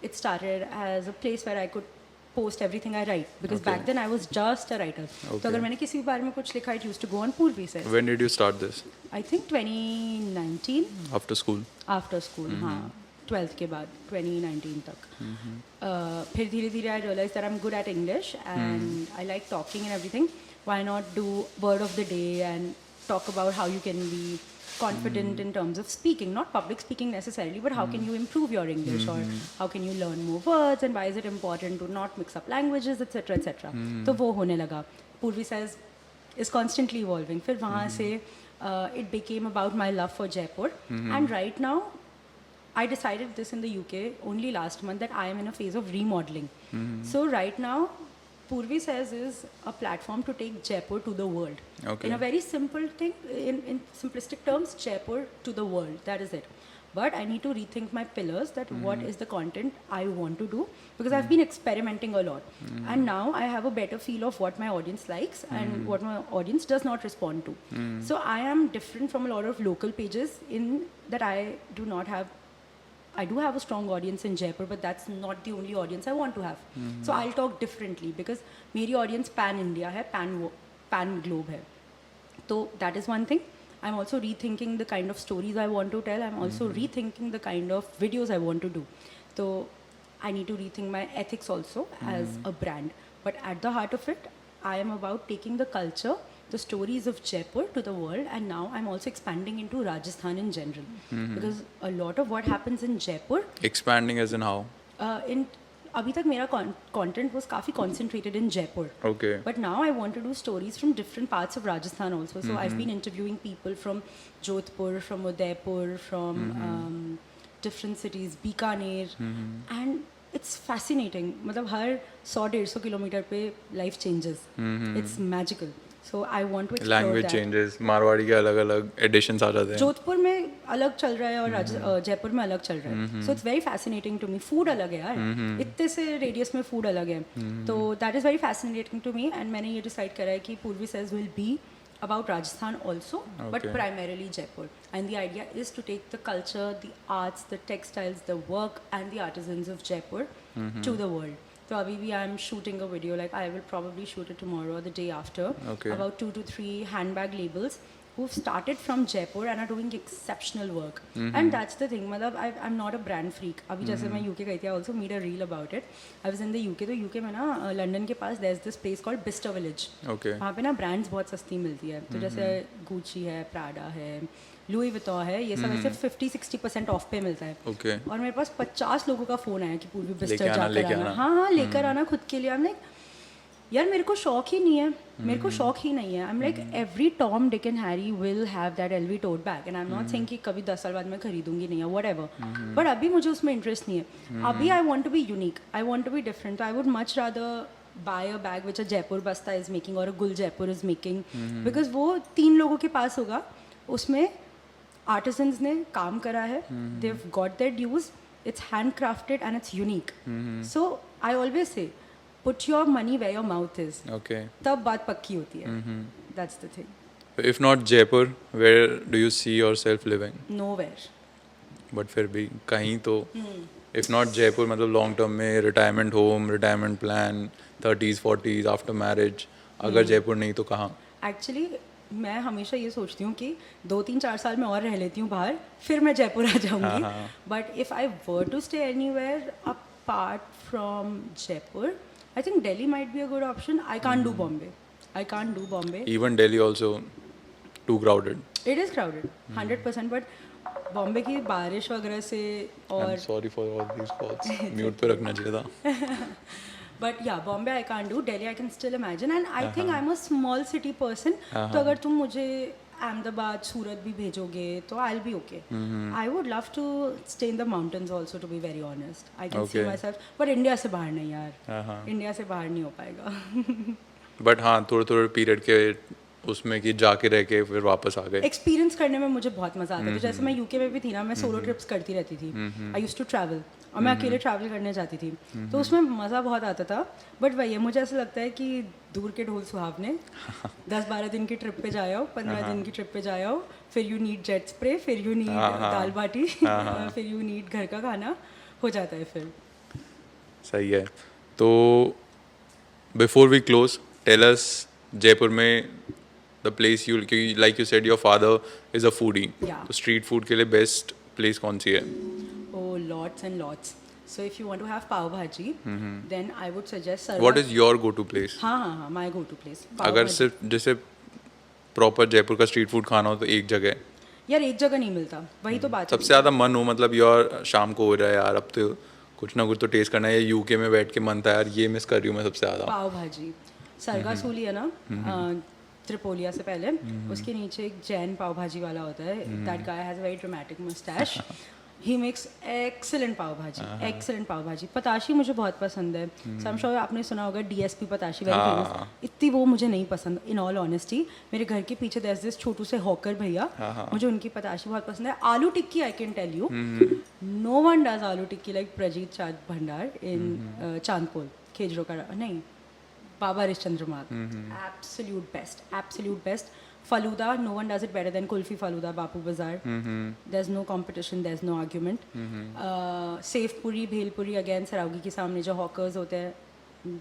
It started as a place where I could post everything I write, because Okay. back then I was just a writer. Okay. तो अगर मैंने किसी भी बारे में कुछ लिखा, it used to go on Purvi Says. When did you start this? I think 2019 After school? After school. हाँ, 12th के बाद 2019 तक. फिर धीरे धीरे I realize that I am good at English and I like talking and everything. Why not do word of the day and talk about how you can be confident in terms of speaking, not public speaking necessarily, but how can you improve your English, or how can you learn more words, and why is it important to not mix up languages, etc. etc. तो वो होने लगा. Purvi Says is constantly evolving. फिर वहाँ से it became about my love for Jaipur, and right now I decided this in the UK only last month that I am in a phase of remodeling. So right now Purvi Says is a platform to take Jaipur to the world. Okay. In a very simple thing, in simplistic terms, Jaipur to the world. That is it. But I need to rethink my pillars, that what is the content I want to do, because I've been experimenting a lot. And now I have a better feel of what my audience likes and what my audience does not respond to. So I am different from a lot of local pages in that I do have a strong audience in Jaipur, but that's not the only audience I want to have. So I'll talk differently, because मेरी audience pan India है, pan globe है. So that is one thing. I'm also rethinking the kind of stories I want to tell. I'm also rethinking the kind of videos I want to do. So I need to rethink my ethics also as a brand. But at the heart of it, I am about taking the culture, the stories of Jaipur to the world, and now I'm also expanding into Rajasthan in general. Because a lot of what happens in Jaipur, Expanding as in how? अभी तक मेरा content was काफ़ी concentrated in Jaipur. Okay. But now I want to do stories from different parts of Rajasthan also. So I've been interviewing people from Jodhpur, from Udaipur, from different cities, Bikaner, and it's fascinating. मतलब हर 100-150 kilometre पे life changes. It's magical. So I want to explore Language that. changes, Marwari के अलग अलग editions आ जाते हैं. जोधपुर में अलग चल रहा है और जयपुर में अलग चल रहा है. So it's very fascinating to me. Food अलग है यार, इतने से रेडियस में फूड अलग है. तो that is very fascinating to me, and मैंने ये डिसाइड करा है कि Purvi Says will be about Rajasthan also, but Okay. primarily Jaipur. And the idea is to take the culture, the arts, the textiles, the work, and the artisans of Jaipur to the world. So अभी भी I'm shooting a video, like I will probably shoot it tomorrow or the day after, Okay. about 2 to 3 handbag labels who've started from Jaipur and are doing exceptional work. And that's the thing, मतलब I'm not a brand freak. अभी जैसे मैं UK गई थी, I also made a reel about it. I was in the UK, तो UK में ना London के पास there's this place called Bicester Village. Okay. वहाँ पे ना ब्रांड्स बहुत सस्ती मिलती है. तो जैसे Gucci है, Prada है, Louis Vuitton है, ये सब ऐसे 50-60% ऑफ पे मिलता है. Okay. और मेरे पास 50 लोगों का फ़ोन आया कि पूर्वी बिस्टर लेके आना, जाकर लेके आना. आना. हाँ लेकर आना खुद के लिए. I'm like, यार मेरे को शौक ही नहीं है, मेरे को शौक ही नहीं है. I'm like, every Tom, Dick and Harry will have that LV tote bag, and I'm not saying कि कभी 10 साल बाद मैं खरीदूंगी नहीं, या whatever. But अभी मुझे उसमें इंटरेस्ट नहीं है. अभी I want to be unique, I want to be different. So I would much rather buy a bag which a Jaipur Basta is making or a Gul Jaipur is making, because वो 3 लोगों के पास होगा, उसमें artisans ने काम करा है, they've got their dues, it's handcrafted and it's unique. So I always say, put your money where your mouth is. Okay. तब बात पक्की होती है. That's the thing. If not Jaipur, where do you see yourself living? Nowhere. But फिर भी कहीं तो, if not Jaipur, मतलब long term में retirement home, retirement plan, 30s, 40s, after marriage, अगर जयपुर नहीं तो कहाँ? Actually, मैं हमेशा ये सोचती हूँ कि 2-3-4 साल में और रह लेती हूँ बाहर, फिर मैं जयपुर आ जाऊँगी. But if I were to stay anywhere apart from Jaipur, I think Delhi might be a good option. I can't do Bombay. I can't do Bombay. Even Delhi also too crowded. It is crowded 100%. But Bombay की बारिश वगैरह से और sorry for all these calls. Mute पे रखना चाहिए था. But yeah Bombay I can't do. Delhi I can still imagine. And I think I am a small city person. तो अगर तुम मुझे अहमदाबाद सूरत भी भेजोगे तो I will be okay. I would love to stay in the mountains also, to be very honest. I can see myself. But India से बाहर नहीं यार. इंडिया से बाहर नहीं हो पाएगा. बट हाँ, थोड़े पीरियड के उसमें कि जाके रह के फिर वापस आ गए. एक्सपीरियंस करने में मुझे बहुत मज़ा आता था. जैसे मैं यूके में भी थी ना, मैं सोलो ट्रिप्स करती रहती थी. आई यूज टू ट्रैवल और मैं अकेले ट्रैवल करने जाती थी. तो उसमें मज़ा बहुत आता था. बट वही है, मुझे ऐसा लगता है कि दूर के ढोल सुहावने. 10-12 दिन की ट्रिप पे जाओ, 15 दिन की ट्रिप पे जाओ, फिर यू नीड जेट स्प्रे, फिर यू नीड दाल बाटी, फिर यू नीड घर का खाना. हो जाता है फिर. सही है. तो before we close, tell us Jaipur में the place you, like you said your father is a foodie. तो स्ट्रीट फूड के लिए बेस्ट प्लेस कौन सी है? Oh, lots and lots. So if you want to have pav bhaji, then I would suggest Sarva. What is your go to place? हाँ, my go to place. अगर सिर्फ जैसे proper Jaipur का street food खाना हो तो एक जगह. यार एक जगह नहीं मिलता, वही तो बात है. सबसे ज़्यादा मन हो, मतलब यार शाम को हो रहा है यार, अब तो कुछ ना कुछ तो टेस्ट करना है. यूके में बैठ के मन था यार, ये मिस कर रही हूँ मैं सबसे ज़्यादा. पाव भाजी. सरगा सूली है ना, त्रिपोलिया से पहले, उसके नीचे एक जैन पाव भाजी वाला होता है. That guy has a very dramatic moustache. He makes excellent pav bhaji. Excellent pav भाजी. पताशी मुझे बहुत पसंद है. सो आई एम श्योर आपने सुना होगा डीएसपी पताशी, वेरी फेमस. इतनी वो मुझे नहीं पसंद. इन ऑल ऑनेस्टी, मेरे घर के पीछे देयर इज दिस छोटू से हॉकर भैया, मुझे उनकी पताशी बहुत पसंद है. Aloo tikki I can tell you, no one does aloo tikki like प्रजीत चाट भंडार इन चांदपोल, खेजरो का नहीं, बाबा हरिश्चंद्र मार्ग. Absolute best, absolute best. Faluda, no one does it better than Kulfi Faluda, Bapu Bazaar. There's no competition, there's no argument. Safe Puri, Bhel Puri, again Saraugi के सामने जो hawkers होते हैं,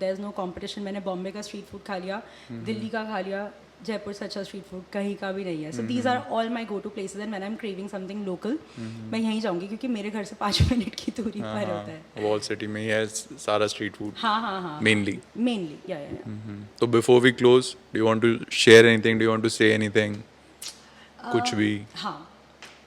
there's no competition. मैंने बॉम्बे का street food खा लिया, दिल्ली का खा लिया, जयपुर से अच्छा स्ट्रीट फूड कहीं का भी नहीं है. So these are all my go to places. And when I am craving something local, मैं यहीं जाऊँगी क्योंकि मेरे घर से 5 मिनट की दूरी पर होता है. वॉल सिटी में ही है सारा स्ट्रीट फूड. हाँ मेनली या. तो before we close, do you want to share anything, do you want to say anything? कुछ भी. हाँ,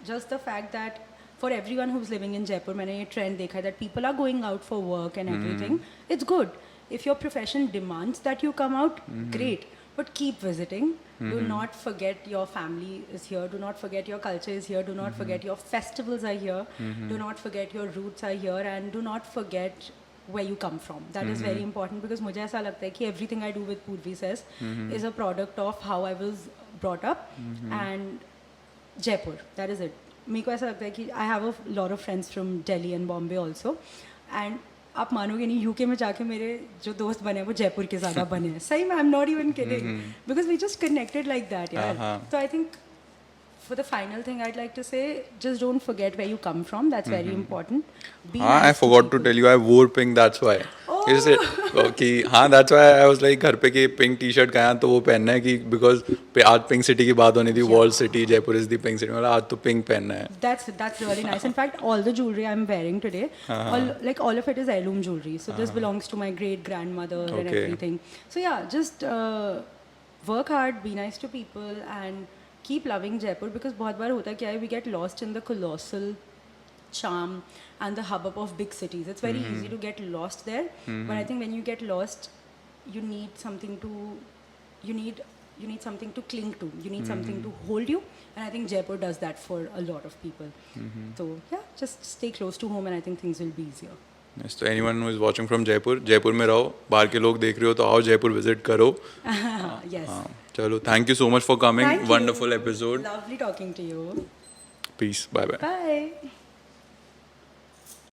just the fact that for everyone who is living in Jaipur, मैंने ये ट्रेंड देखा है that people are going out for work and everything. It's good. If your profession demands that you come out, great. But keep visiting. Do not forget your family is here. Do not forget your culture is here. Do not forget your festivals are here. Do not forget your roots are here. And do not forget where you come from. That is very important because मुझे ऐसा लगता है कि everything I do with Purvi Says is a product of how I was brought up and Jaipur. That is it. मेरे को ऐसा लगता है कि I have a lot of friends from Delhi and Bombay also. And आप मानोगे नहीं, UK में जाके मेरे जो दोस्त बने वो जयपुर के ज़्यादा बने हैं. सही में, I am not even kidding, because we just connected like that यार. तो I think for the final thing I'd like to say, just don't forget where you come from. That's very important. हाँ, I forgot to tell you, I wore pink, that's why. जैसे कि हाँ, that's why I was like घर पे कि pink T shirt कहाँ तो वो पहनना है कि बिकॉज आज पिंक सिटी की बात होनी थी. Wall city, Jaipur is the pink city, मतलब आज तो पिंक पहनना है. That's really nice. In fact, all the jewelry I'm wearing today, all of it is heirloom jewelry. So this belongs to my great grandmother and everything. So yeah, just work hard, be nice to people, and keep loving Jaipur because बहुत बार होता क्या है, we get lost in the colossal charm and the hubbub of big cities. It's very easy to get lost there, but I think when you get lost, you need something to cling to. You need something to hold you, and I think Jaipur does that for a lot of people. So yeah, just stay close to home and I think things will be easier. Yes, तो anyone who is watching from Jaipur, Jaipur में रहो. बाहर के लोग देख रहे हो तो आओ जयपुर विजिट करो. Yes. चलो, thank you so much for coming. Wonderful episode. Lovely talking to you. Peace. Bye bye. Bye.